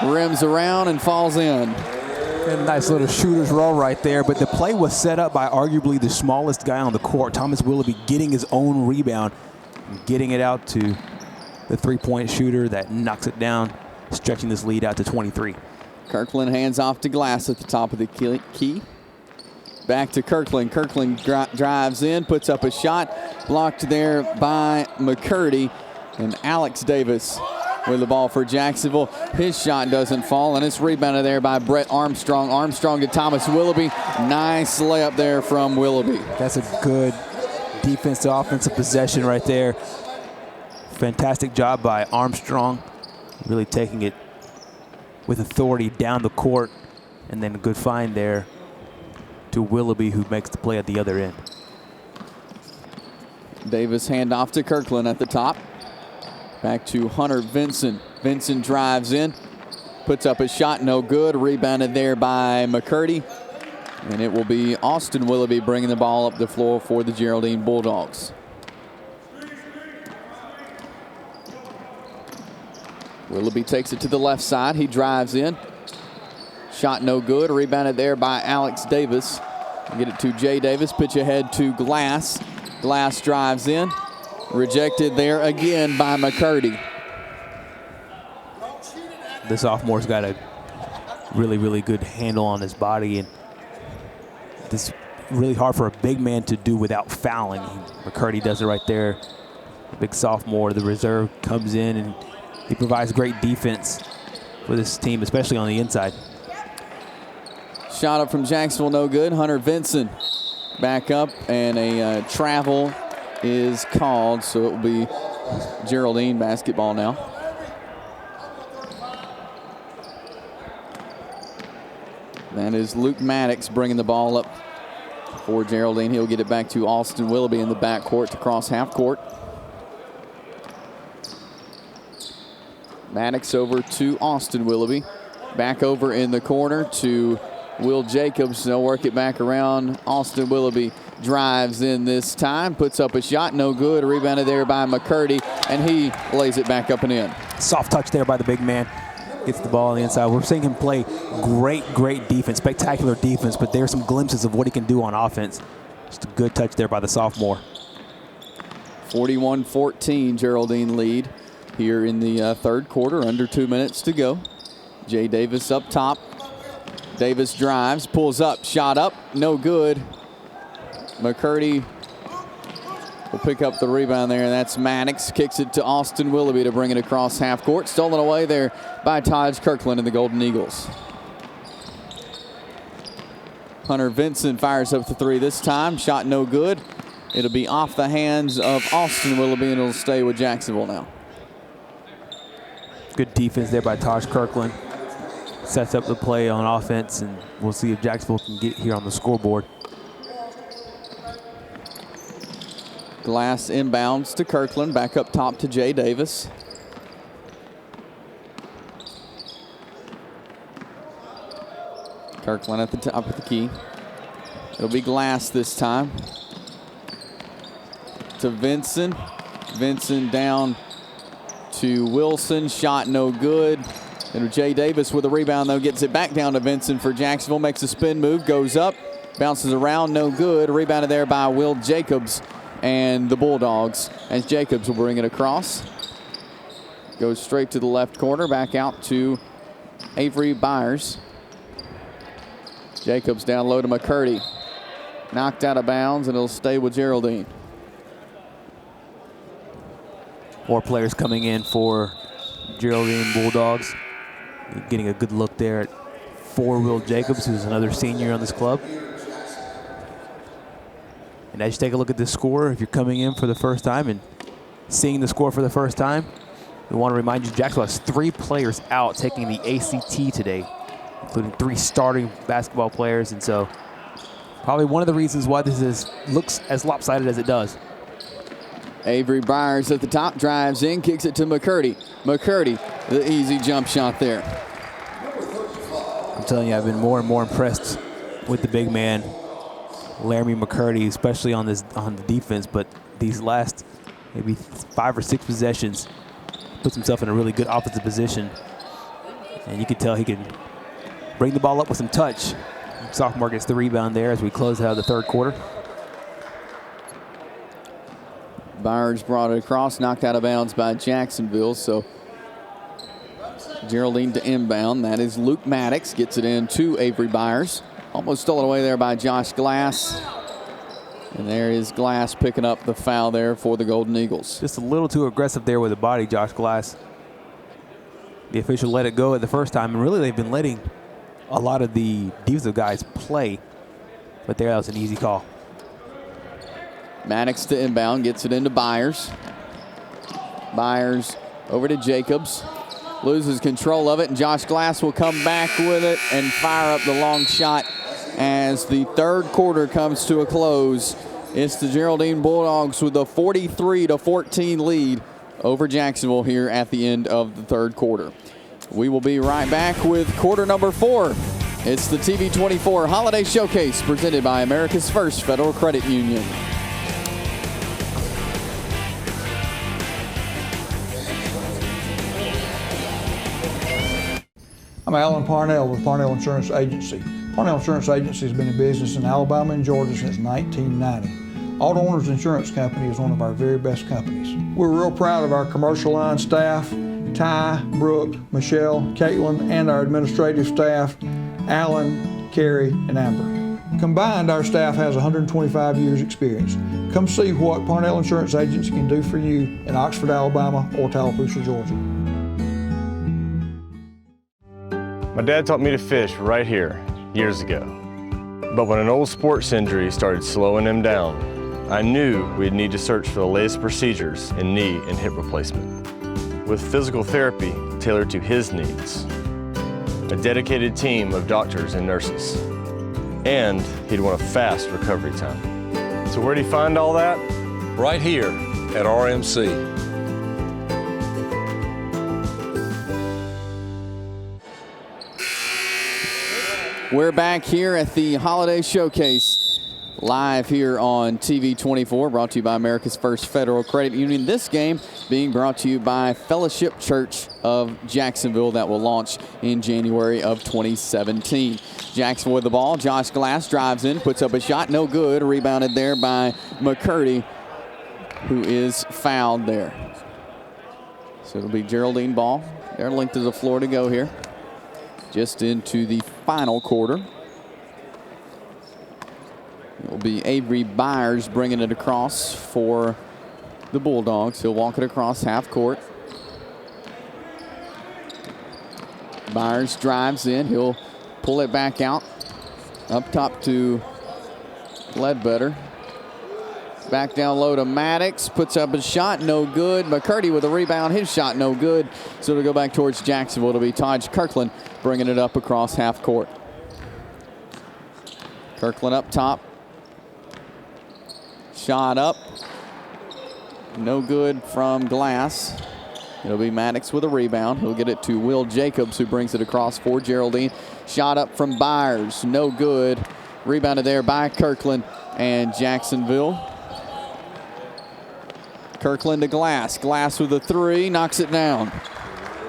Rims around and falls in. A nice little shooter's roll right there, but the play was set up by arguably the smallest guy on the court, Thomas Willoughby, getting his own rebound, getting it out to the three-point shooter that knocks it down, stretching this lead out to 23. Kirkland hands off to Glass at the top of the key. Back to Kirkland. Kirkland drives in, puts up a shot, blocked there by McCurdy, and Alex Davis with the ball for Jacksonville. His shot doesn't fall, and it's rebounded there by Brett Armstrong. Armstrong to Thomas Willoughby. Nice layup there from Willoughby. That's a good defensive offensive possession right there. Fantastic job by Armstrong, really taking it with authority down the court, and then a good find there to Willoughby, who makes the play at the other end. Davis handoff to Kirkland at the top. Back to Hunter Vincent. Vincent drives in, puts up a shot, no good. Rebounded there by McCurdy. And it will be Austin Willoughby bringing the ball up the floor for the Geraldine Bulldogs. Willoughby takes it to the left side. He drives in. Shot no good. Rebounded there by Alex Davis. Get it to Jay Davis. Pitch ahead to Glass. Glass drives in. Rejected there again by McCurdy. The sophomore's got a really, really good handle on his body, and this really hard for a big man to do without fouling. McCurdy does it right there. Big sophomore, the reserve, comes in and he provides great defense for this team, especially on the inside. Shot up from Jacksonville, no good. Hunter Vincent back up, and a travel is called, so it will be Geraldine basketball now. That is Luke Maddox bringing the ball up for Geraldine. He'll get it back to Austin Willoughby in the backcourt to cross half court. Maddox over to Austin Willoughby. Back over in the corner to Will Jacobs. They'll work it back around. Austin Willoughby drives in this time, puts up a shot, no good. Rebounded there by McCurdy, and he lays it back up and in. Soft touch there by the big man. Gets the ball on the inside. We're seeing him play great defense, spectacular defense, but there's some glimpses of what he can do on offense. Just a good touch there by the sophomore. 41-14 Geraldine lead here in the third quarter, under 2 minutes to go. Jay Davis up top. Davis drives, pulls up, shot up, no good. McCurdy will pick up the rebound there, and that's Maddox. Kicks it to Austin Willoughby to bring it across half court. Stolen away there by Taj Kirkland and the Golden Eagles. Hunter Vincent fires up the three this time. Shot no good. It'll be off the hands of Austin Willoughby, and it'll stay with Jacksonville now. Good defense there by Taj Kirkland. Sets up the play on offense, and we'll see if Jacksonville can get here on the scoreboard. Glass inbounds to Kirkland, back up top to Jay Davis. Kirkland at the top of the key. It'll be Glass this time. To Vincent. Vincent down to Wilson. Shot no good. And Jay Davis with a rebound, though, gets it back down to Vincent for Jacksonville. Makes a spin move, goes up, bounces around, no good. Rebounded there by Will Jacobs and the Bulldogs, as Jacobs will bring it across. Goes straight to the left corner, back out to Avery Byers. Jacobs down low to McCurdy. Knocked out of bounds, and it'll stay with Geraldine. More players coming in for Geraldine Bulldogs. Getting a good look there at Will Jacobs, who's another senior on this club. And as you take a look at the score, if you're coming in for the first time and seeing the score for the first time, we want to remind you Jacksonville has 3 players out taking the ACT today, including 3 starting basketball players. And so probably one of the reasons why this looks as lopsided as it does. Avery Byers at the top, drives in, kicks it to McCurdy. McCurdy, the easy jump shot there. I'm telling you, I've been more and more impressed with the big man. Laramie McCurdy, especially on the defense, but these last maybe 5 or 6 possessions, puts himself in a really good offensive position. And you can tell he can bring the ball up with some touch. Sophomore gets the rebound there as we close out the third quarter. Byers brought it across, knocked out of bounds by Jacksonville. So Geraldine to inbound. That is Luke Maddox. Gets it in to Avery Byers. Almost stolen away there by Josh Glass. And there is Glass picking up the foul there for the Golden Eagles. Just a little too aggressive there with the body, Josh Glass. The official let it go at the first time, and really they've been letting a lot of the defensive guys play. But there, that was an easy call. Maddox to inbound, gets it into Byers. Byers over to Jacobs. Loses control of it, and Josh Glass will come back with it and fire up the long shot as the third quarter comes to a close. It's the Geraldine Bulldogs with a 43-14 lead over Jacksonville here at the end of the third quarter. We will be right back with quarter number 4. It's the TV24 Holiday Showcase presented by America's First Federal Credit Union. I'm Alan Parnell with Parnell Insurance Agency. Parnell Insurance Agency has been in business in Alabama and Georgia since 1990. Auto Owners Insurance Company is one of our very best companies. We're real proud of our commercial line staff, Ty, Brooke, Michelle, Caitlin, and our administrative staff, Alan, Carrie, and Amber. Combined, our staff has 125 years experience. Come see what Parnell Insurance Agency can do for you in Oxford, Alabama, or Tallapoosa, Georgia. My dad taught me to fish right here years ago. But when an old sports injury started slowing him down, I knew we'd need to search for the latest procedures in knee and hip replacement. With physical therapy tailored to his needs, a dedicated team of doctors and nurses, and he'd want a fast recovery time. So where'd he find all that? Right here at RMC. We're back here at the Holiday Showcase, live here on TV24, brought to you by America's First Federal Credit Union. This game being brought to you by Fellowship Church of Jacksonville, that will launch in January of 2017. Jacksonville with the ball. Josh Glass drives in, puts up a shot, no good. Rebounded there by McCurdy, who is fouled there. So it'll be Geraldine ball. Their length of the floor to go here. Just into the final quarter. It will be Avery Byers bringing it across for the Bulldogs. He'll walk it across half court. Byers drives in. He'll pull it back out. Up top to Ledbetter. Back down low to Maddox. Puts up a shot. No good. McCurdy with a rebound. His shot no good. So it'll go back towards Jacksonville. It'll be Taj Kirkland bringing it up across half court. Kirkland up top. Shot up. No good from Glass. It'll be Maddox with a rebound. He'll get it to Will Jacobs, who brings it across for Geraldine. Shot up from Byers. No good. Rebounded there by Kirkland and Jacksonville. Kirkland to Glass. Glass with a three. Knocks it down.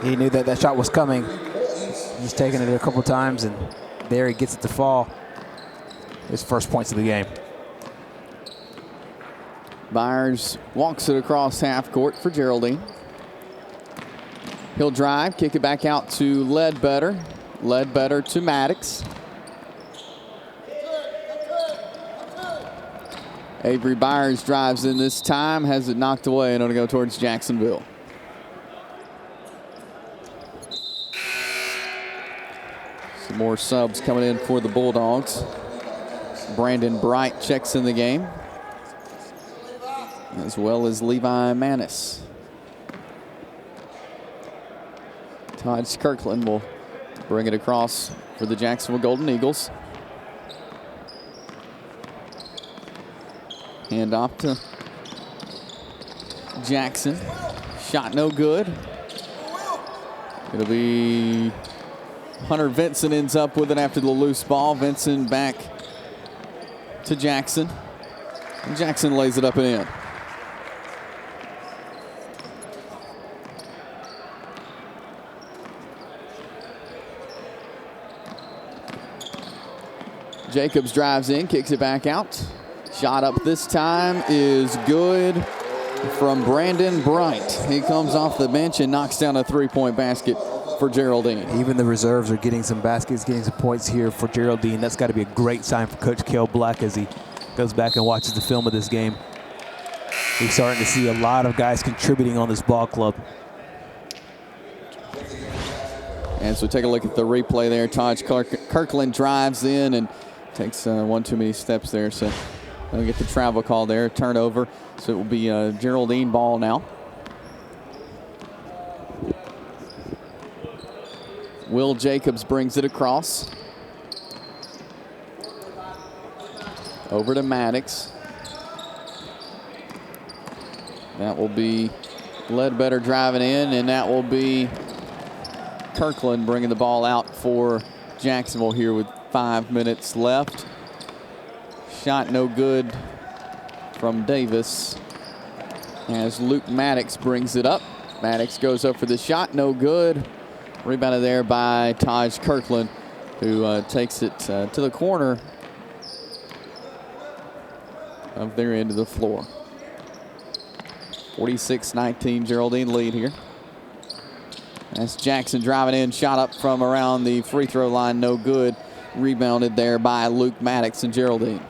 He knew that that shot was coming. He's taken it a couple times, and there he gets it to fall. His first points of the game. Byers walks it across half court for Geraldine. He'll drive, kick it back out to Ledbetter. Ledbetter to Maddox. Avery Byers drives in this time, has it knocked away, and it'll go towards Jacksonville. Some more subs coming in for the Bulldogs. Brandon Bright checks in the game, as well as Levi Manis. Taj Kirkland will bring it across for the Jacksonville Golden Eagles. Hand off to Jackson. Shot no good. It'll be Hunter Vinson ends up with it after the loose ball. Vinson back to Jackson. And Jackson lays it up and in. Jacobs drives in, kicks it back out. Shot up this time is good from Brandon Bright. He comes off the bench and knocks down a three-point basket for Geraldine. Even the reserves are getting some baskets, getting some points here for Geraldine. That's got to be a great sign for Coach Kel Black as he goes back and watches the film of this game. We're starting to see a lot of guys contributing on this ball club. And so take a look at the replay there. Taj Kirkland drives in and takes one too many steps there. So they'll get the travel call there, turnover. So it will be a Geraldine ball now. Will Jacobs brings it across. Over to Maddox. That will be Ledbetter driving in, and that will be Kirkland bringing the ball out for Jacksonville here with 5 minutes left. Shot no good from Davis as Luke Maddox brings it up. Maddox goes up for the shot, no good. Rebounded there by Taj Kirkland, who takes it to the corner of their end of the floor. 46-19 Geraldine lead here. That's Jackson driving in, shot up from around the free throw line, no good. Rebounded there by Luke Maddox and Geraldine.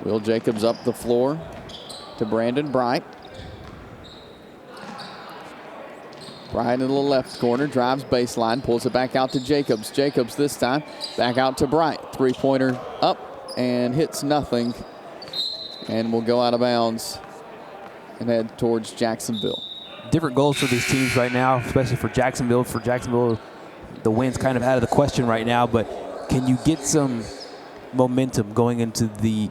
Will Jacobs up the floor to Brandon Bright. Bright in the left corner, drives baseline, pulls it back out to Jacobs. Jacobs this time, back out to Bright. Three-pointer up and hits nothing. And will go out of bounds and head towards Jacksonville. Different goals for these teams right now, especially for Jacksonville. For Jacksonville, the win's kind of out of the question right now, but can you get some momentum going into the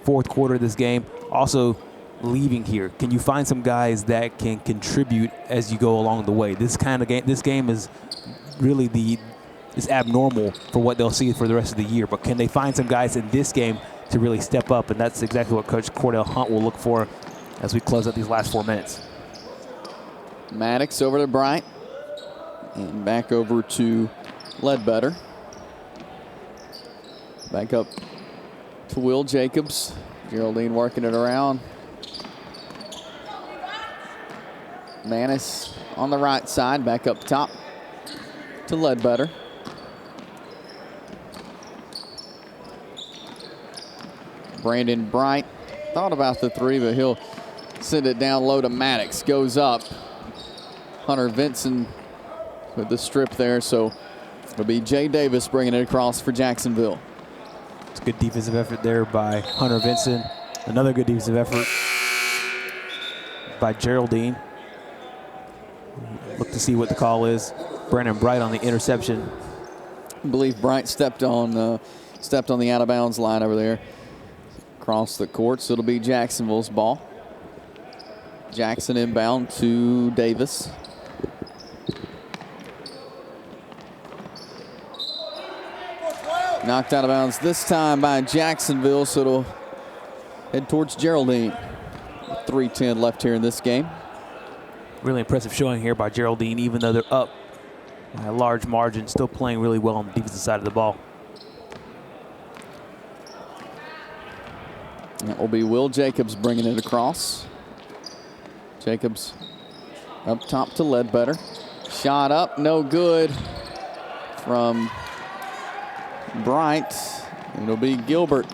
fourth quarter of this game? Also, leaving here, can you find some guys that can contribute as you go along the way? This kind of game, this game is really is abnormal for what they'll see for the rest of the year, but can they find some guys in this game to really step up? And that's exactly what Coach Cordell Hunt will look for as we close out these last 4 minutes. Maddox over to Bright and back over to Ledbetter. Back up to Will Jacobs. Geraldine working it around. Manis on the right side, back up top to Ledbetter. Brandon Bright thought about the three, but he'll send it down low to Maddox. Goes up. Hunter Vinson with the strip there, so it'll be Jay Davis bringing it across for Jacksonville. It's a good defensive effort there by Hunter Vinson. Another good defensive effort by Geraldine. Look to see what the call is. Brandon Bright on the interception. I believe Bright stepped on the out of bounds line over there across the court, so it'll be Jacksonville's ball. Jackson inbound to Davis. Knocked out of bounds this time by Jacksonville, so it'll head towards Geraldine. 3:10 left here in this game. Really impressive showing here by Geraldine, even though they're up by a large margin, still playing really well on the defensive side of the ball. That will be Will Jacobs bringing it across. Jacobs up top to Ledbetter. Shot up, no good from Bright. It'll be Gilbert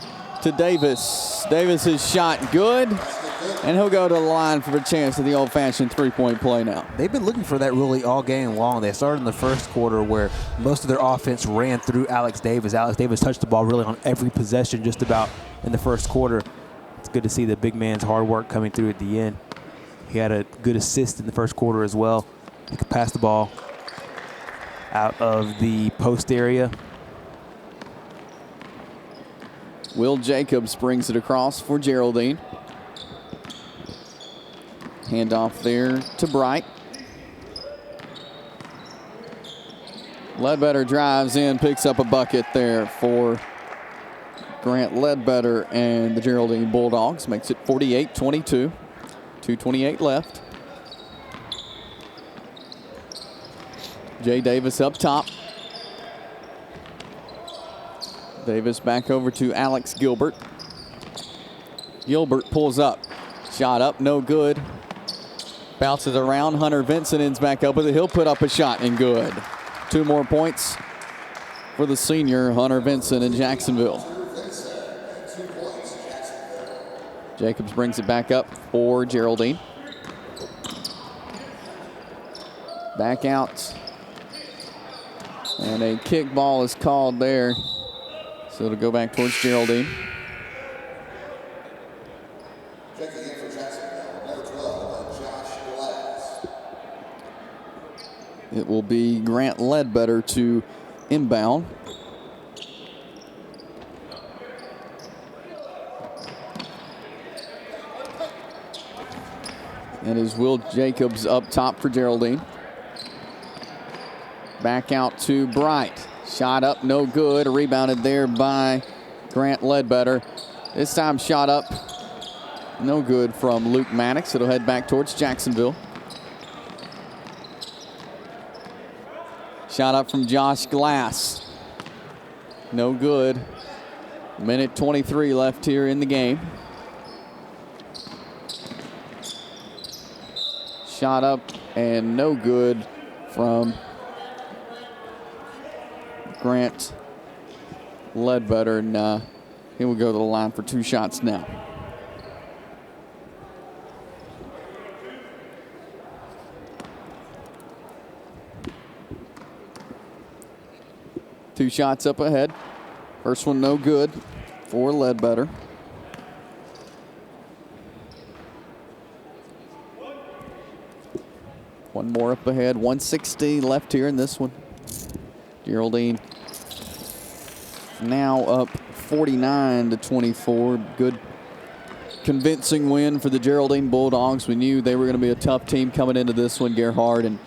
to Davis. Davis's shot good, and he'll go to the line for a chance at the old-fashioned three-point play now. They've been looking for that really all game long. They started in the first quarter where most of their offense ran through Alex Davis. Alex Davis touched the ball really on every possession just about in the first quarter. It's good to see the big man's hard work coming through at the end. He had a good assist in the first quarter as well. He could pass the ball out of the post area. Will Jacobs brings it across for Geraldine. Handoff there to Bright. Ledbetter drives in, picks up a bucket there for Grant Ledbetter and the Geraldine Bulldogs. Makes it 48-22. 2:28 left. Jay Davis up top. Davis back over to Alex Gilbert. Gilbert pulls up. Shot up, no good. Bounces around. Hunter Vincent ends back up with it. He'll put up a shot and good. 2 more points for the senior, Hunter Vincent in Jacksonville. Jacobs brings it back up for Geraldine. Back out. And a kick ball is called there. So it'll go back towards Geraldine. Checking in for Jacksonville, number 12, Josh Glass. It will be Grant Ledbetter to inbound. And is Will Jacobs up top for Geraldine. Back out to Bright. Shot up, no good. Rebounded there by Grant Ledbetter. This time shot up, no good from Luke Maddox. It'll head back towards Jacksonville. Shot up from Josh Glass. No good. Minute 23 left here in the game. Shot up and no good from Grant Ledbetter, and he will go to the line for 2 shots now. Two shots up ahead. First one no good for Ledbetter. One more up ahead. 160 left here in this one. Geraldine now up 49-24. Good convincing win for the Geraldine Bulldogs. We knew they were going to be a tough team coming into this one, Gerhard, and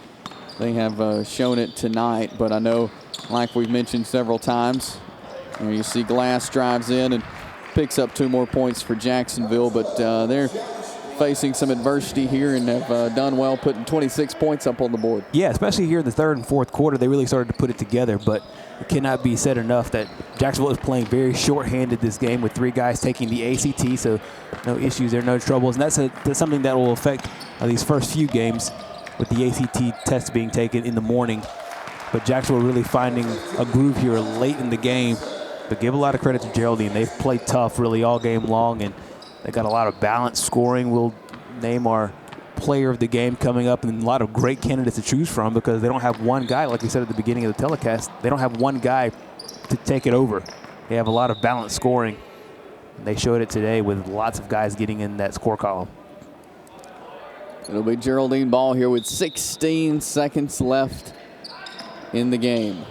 they have shown it tonight. But I know, like we've mentioned several times, you see Glass drives in and picks up 2 more points for Jacksonville, but they're facing some adversity here and have done well, putting 26 points up on the board. Yeah, especially here in the 3rd and 4th quarter, they really started to put it together, but it cannot be said enough that Jacksonville is playing very short-handed this game with 3 guys taking the ACT, so no issues there, no troubles, and that's something that will affect these first few games with the ACT test being taken in the morning. But Jacksonville really finding a groove here late in the game, but give a lot of credit to Geraldine. They've played tough really all game long, and they got a lot of balanced scoring. We'll name our player of the game coming up, and a lot of great candidates to choose from because they don't have one guy, like we said at the beginning of the telecast, they don't have one guy to take it over. They have a lot of balanced scoring. And they showed it today with lots of guys getting in that score column. It'll be Geraldine ball here with 16 seconds left in the game.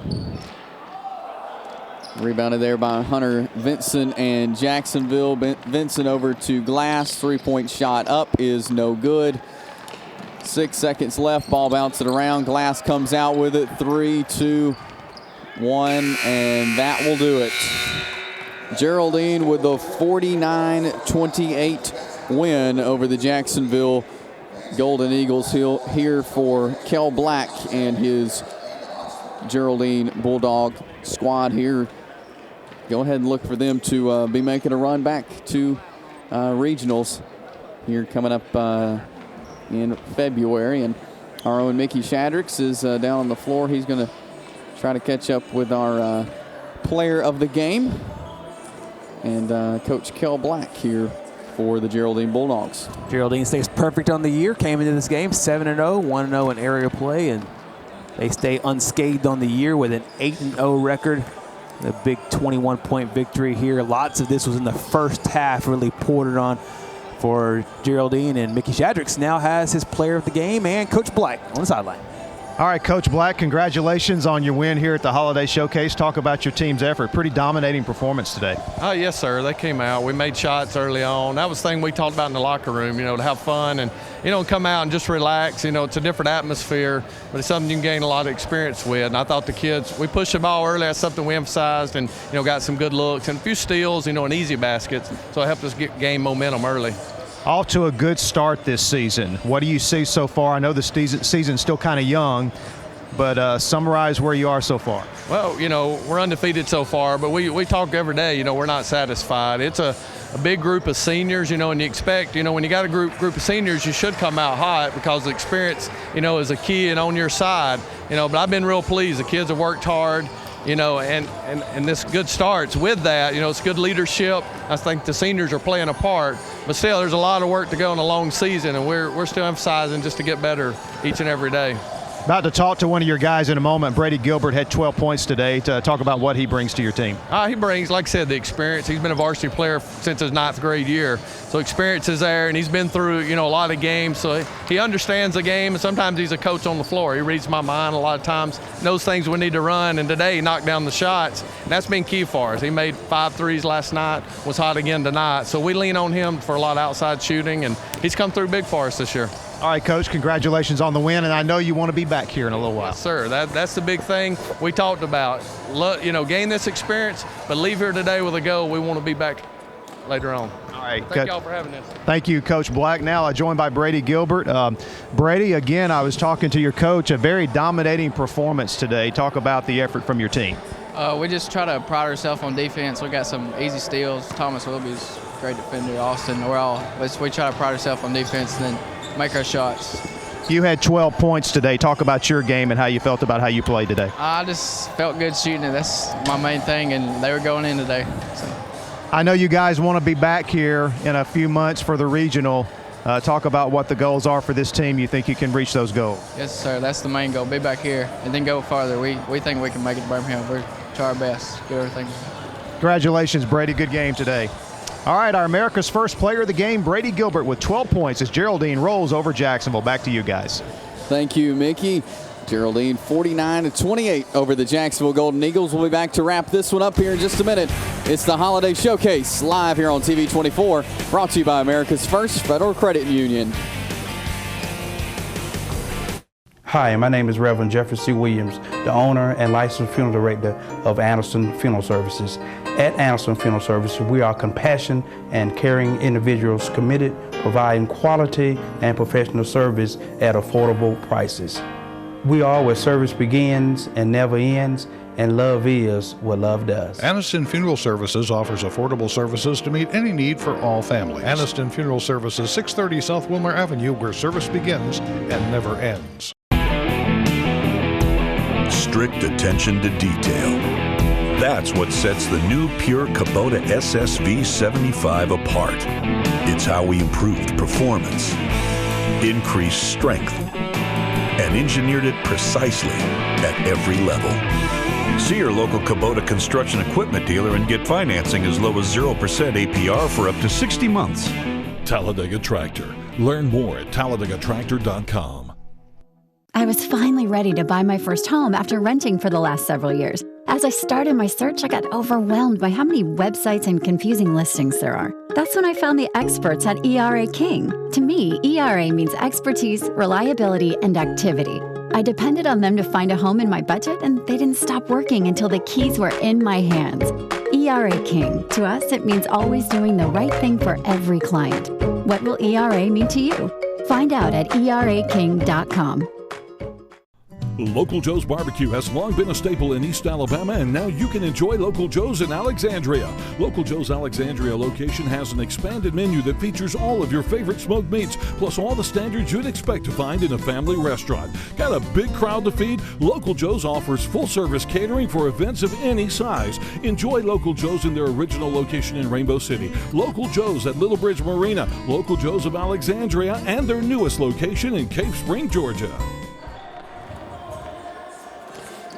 Rebounded there by Hunter Vincent and Jacksonville. Vincent over to Glass. 3-point shot up is no good. 6 seconds left. Ball bouncing around. Glass comes out with it. 3, 2, 1, and that will do it. Geraldine with the 49-28 win over the Jacksonville Golden Eagles here for Kel Black and his Geraldine Bulldog squad here. Go ahead and look for them to be making a run back to regionals here coming up in February. And our own Mickey Shadricks is down on the floor. He's going to try to catch up with our player of the game and Coach Kel Black here for the Geraldine Bulldogs. Geraldine stays perfect on the year. Came into this game 7-0, 1-0 in area play, and they stay unscathed on the year with an 8-0 record. The big 21-point victory here. Lots of this was in the first half, really poured it on for Geraldine, and Mickey Shadricks now has his player of the game and Coach Black on the sideline. All right, Coach Black, congratulations on your win here at the Holiday Showcase. Talk about your team's effort. Pretty dominating performance today. Yes, sir. They came out. We made shots early on. That was the thing we talked about in the locker room, to have fun and, come out and just relax. It's a different atmosphere, but it's something you can gain a lot of experience with. And I thought the kids, we pushed the ball early. That's something we emphasized and, got some good looks and a few steals, and easy baskets. So it helped us gain momentum early. Off to a good start this season. What do you see so far? I know the season's still kind of young, but summarize where you are so far. Well, we're undefeated so far, but we talk every day, we're not satisfied. It's a big group of seniors, and you expect, when you got a group of seniors, you should come out hot because the experience, is a key and on your side, but I've been real pleased. The kids have worked hard. And this good starts with that. It's good leadership. I think the seniors are playing a part, but still there's a lot of work to go in a long season, and we're still emphasizing just to get better each and every day. About to talk to one of your guys in a moment. Brady Gilbert had 12 points today. To talk about what he brings to your team. He brings, like I said, the experience. He's been a varsity player since his 9th grade year. So experience is there, and he's been through, a lot of games. So he understands the game, and sometimes he's a coach on the floor. He reads my mind a lot of times, knows things we need to run, and today he knocked down the shots. And that's been key for us. He made 5 threes last night, was hot again tonight. So we lean on him for a lot of outside shooting, and he's come through big for us this year. All right, Coach, congratulations on the win, and I know you want to be back here in a little while. Yes, sir. That's the big thing we talked about. Gain this experience, but leave here today with a goal. We want to be back later on. All right. Thank y'all for having us. Thank you, Coach Black. Now joined by Brady Gilbert. Brady, again, I was talking to your coach, a very dominating performance today. Talk about the effort from your team. We just try to pride ourselves on defense. We got some easy steals. Thomas Willoughby's a great defender. Austin, we try to pride ourselves on defense and then make our shots. You had 12 points today. Talk about your game and how you felt about how you played today. I just felt good shooting it. That's my main thing, and they were going in today. So. I know you guys want to be back here in a few months for the regional. Talk about what the goals are for this team. You think you can reach those goals? Yes, sir. That's the main goal. Be back here and then go farther. We think we can make it to Birmingham. We're try our best. Do everything. Congratulations, Brady. Good game today. All right, our America's first player of the game, Brady Gilbert, with 12 points as Geraldine rolls over Jacksonville. Back to you guys. Thank you, Mickey. Geraldine 49-28 over the Jacksonville Golden Eagles. We'll be back to wrap this one up here in just a minute. It's the Holiday Showcase live here on TV 24, brought to you by America's First Federal Credit Union. Hi, my name is Reverend Jeffrey C. Williams, the owner and licensed funeral director of Anderson Funeral Services. At Anderson Funeral Services, we are compassionate and caring individuals committed providing quality and professional service at affordable prices. We are where service begins and never ends, and love is what love does. Aniston Funeral Services offers affordable services to meet any need for all families. Aniston Funeral Services, 630 South Wilmer Avenue, where service begins and never ends. Strict attention to detail. That's what sets the new Pure Kubota SSV 75 apart. It's how we improved performance, increased strength, and engineered it precisely at every level. See your local Kubota construction equipment dealer and get financing as low as 0% APR for up to 60 months. Talladega Tractor. Learn more at TalladegaTractor.com. I was finally ready to buy my first home after renting for the last several years. As I started my search, I got overwhelmed by how many websites and confusing listings there are. That's when I found the experts at ERA King. To me, ERA means expertise, reliability, and activity. I depended on them to find a home in my budget, and they didn't stop working until the keys were in my hands. ERA King. To us, it means always doing the right thing for every client. What will ERA mean to you? Find out at eraking.com. Local Joe's Barbecue has long been a staple in East Alabama, and now you can enjoy Local Joe's in Alexandria. Local Joe's Alexandria location has an expanded menu that features all of your favorite smoked meats, plus all the standards you'd expect to find in a family restaurant. Got a big crowd to feed? Local Joe's offers full-service catering for events of any size. Enjoy Local Joe's in their original location in Rainbow City, Local Joe's at Little Bridge Marina, Local Joe's of Alexandria, and their newest location in Cape Spring, Georgia.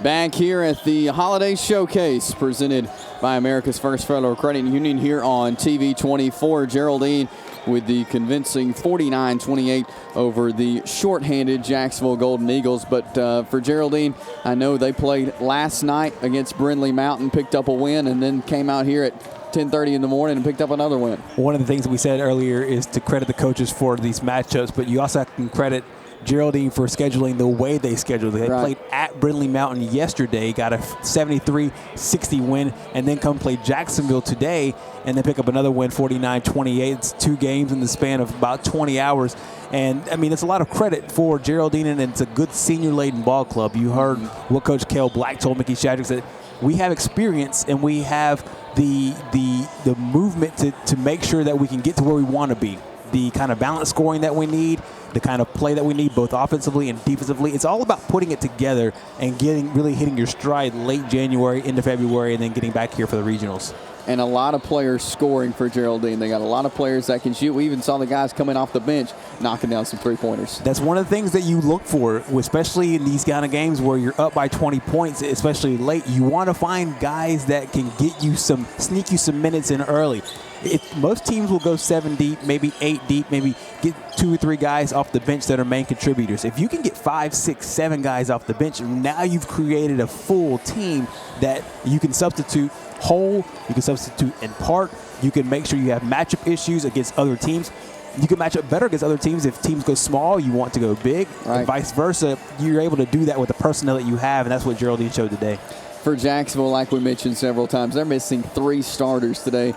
Back here at the Holiday Showcase presented by America's First Federal Credit Union here on TV 24. Geraldine with the convincing 49-28 over the shorthanded Jacksonville Golden Eagles. But for Geraldine, I know they played last night against Brindley Mountain, picked up a win, and then came out here at 10:30 in the morning and picked up another win. One of the things we said earlier is to credit the coaches for these matchups, but you also can credit Geraldine for scheduling the way they scheduled. They played at Brindley Mountain yesterday, got a 73-60 win, and then come play Jacksonville today and then pick up another win, 49-28. It's 2 games in the span of about 20 hours. And, I mean, it's a lot of credit for Geraldine, and it's a good senior-laden ball club. You heard what Coach Cale Black told Mickey Shadrick, that we have experience and we have the movement to make sure that we can get to where we want to be. The kind of balance scoring that we need, the kind of play that we need both offensively and defensively. It's all about putting it together and really hitting your stride late January into February and then getting back here for the regionals. And a lot of players scoring for Geraldine. They got a lot of players that can shoot. We even saw the guys coming off the bench knocking down some three-pointers. That's one of the things that you look for, especially in these kind of games where you're up by 20 points, especially late. You want to find guys that can sneak you some minutes in early. Most teams will go 7 deep, maybe 8 deep, maybe get 2 or 3 guys off the bench that are main contributors. If you can get 5, 6, 7 guys off the bench, now you've created a full team that you can substitute whole, you can substitute in part, you can make sure you have matchup issues against other teams. You can match up better against other teams. If teams go small, you want to go big, and vice versa. You're able to do that with the personnel that you have, and that's what Geraldine showed today. For Jacksonville, like we mentioned several times, they're missing 3 starters today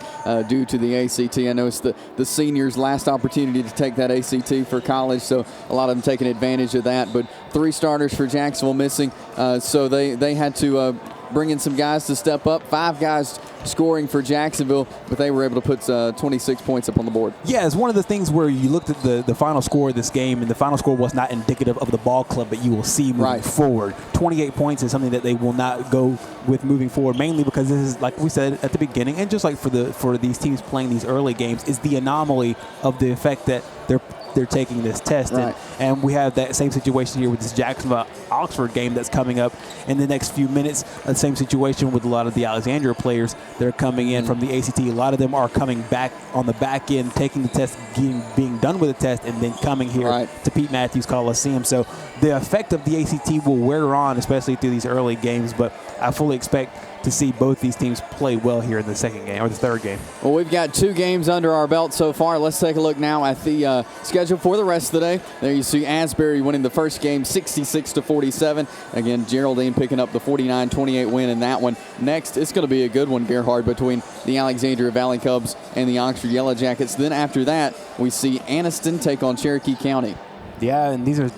due to the ACT. I know it's the seniors' last opportunity to take that ACT for college, so a lot of them taking advantage of that. But 3 starters for Jacksonville missing, so they had to bring in some guys to step up. 5 guys scoring for Jacksonville, but they were able to put 26 points up on the board. Yeah, it's one of the things where you looked at the final score of this game, and the final score was not indicative of the ball club that you will see moving forward. 28 points is something that they will not go with moving forward, mainly because this is, like we said at the beginning, and just like for these teams playing these early games, is the anomaly of the effect that they're taking this test. And we have that same situation here with this Jacksonville-Oxford game that's coming up in the next few minutes. The same situation with a lot of the Alexandria players that are coming in from the ACT. A lot of them are coming back on the back end, taking the test, being done with the test, and then coming here to Pete Matthews Coliseum. So the effect of the ACT will wear on, especially through these early games, but I fully expect to see both these teams play well here in the second game or the third game. Well, we've got 2 games under our belt so far. Let's take a look now at the schedule for the rest of the day. There you see Asbury winning the first game 66-47. Again, Geraldine picking up the 49-28 win in that one. Next, it's going to be a good one, Gerhard, between the Alexandria Valley Cubs and the Oxford Yellow Jackets. Then after that, we see Anniston take on Cherokee County. Yeah, and these are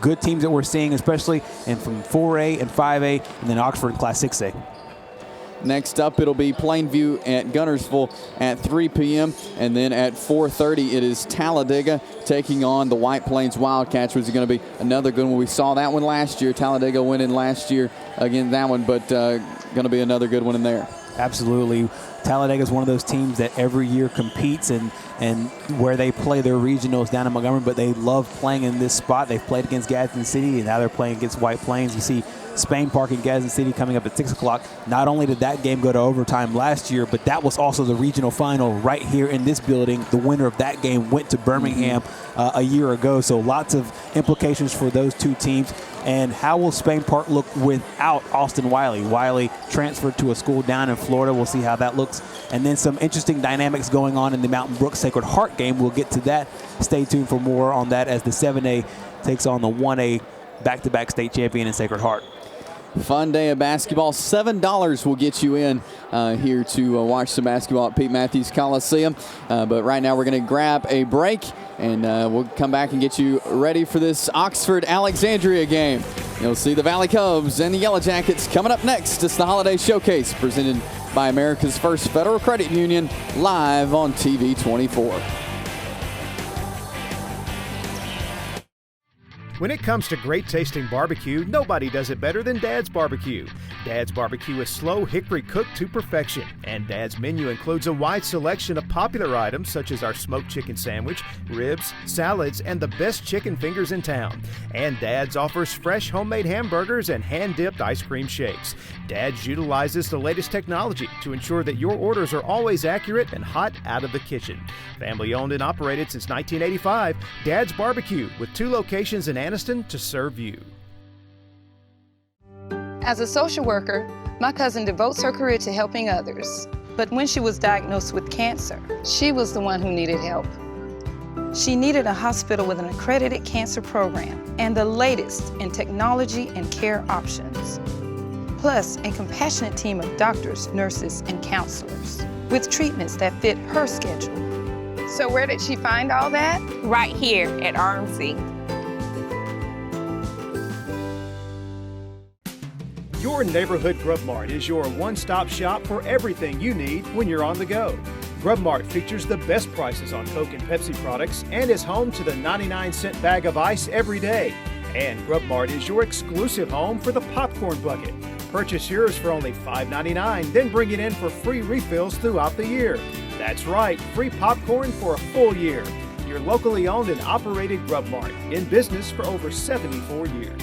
good teams that we're seeing, especially from 4A and 5A, and then Oxford in Class 6A. Next up, it'll be Plainview at Guntersville at 3 p.m. And then at 4:30, it is Talladega taking on the White Plains Wildcats, which is going to be another good one. We saw that one last year. Talladega winning last year again, that one, but going to be another good one in there. Absolutely. Talladega is one of those teams that every year competes and where they play their regionals down in Montgomery, but they love playing in this spot. They've played against Gadsden City, and now they're playing against White Plains. You see Spain Park and Gadsden City coming up at 6 o'clock. Not only did that game go to overtime last year, but that was also the regional final right here in this building. The winner of that game went to Birmingham a year ago, so lots of implications for those 2 teams. And how will Spain Park look without Austin Wiley? Wiley transferred to a school down in Florida. We'll see how that looks. And then some interesting dynamics going on in the Mountain Brook Sacred Heart game. We'll get to that. Stay tuned for more on that as the 7A takes on the 1A back-to-back state champion in Sacred Heart. Fun day of basketball. $7 will get you in here to watch some basketball at Pete Matthews Coliseum. But right now we're going to grab a break, and we'll come back and get you ready for this Oxford-Alexandria game. You'll see the Valley Cubs and the Yellow Jackets coming up next. It's the Holiday Showcase presented by America's First Federal Credit Union, live on TV 24. When it comes to great tasting barbecue, nobody does it better than Dad's Barbecue. Dad's Barbecue is slow hickory cooked to perfection, and Dad's menu includes a wide selection of popular items such as our smoked chicken sandwich, ribs, salads, and the best chicken fingers in town. And Dad's offers fresh homemade hamburgers and hand-dipped ice cream shakes. Dad's utilizes the latest technology to ensure that your orders are always accurate and hot out of the kitchen. Family owned and operated since 1985, Dad's Barbecue, with 2 locations in Anniston to serve you. As a social worker, my cousin devotes her career to helping others. But when she was diagnosed with cancer, she was the one who needed help. She needed a hospital with an accredited cancer program and the latest in technology and care options. Plus, a compassionate team of doctors, nurses, and counselors with treatments that fit her schedule. So where did she find all that? Right here at RMC. Your neighborhood Grub Mart is your one-stop shop for everything you need when you're on the go. Grub Mart features the best prices on Coke and Pepsi products and is home to the 99-cent bag of ice every day. And Grub Mart is your exclusive home for the popcorn bucket. Purchase yours for only $5.99, then bring it in for free refills throughout the year. That's right, free popcorn for a full year. Your locally owned and operated Grub Mart, in business for over 74 years.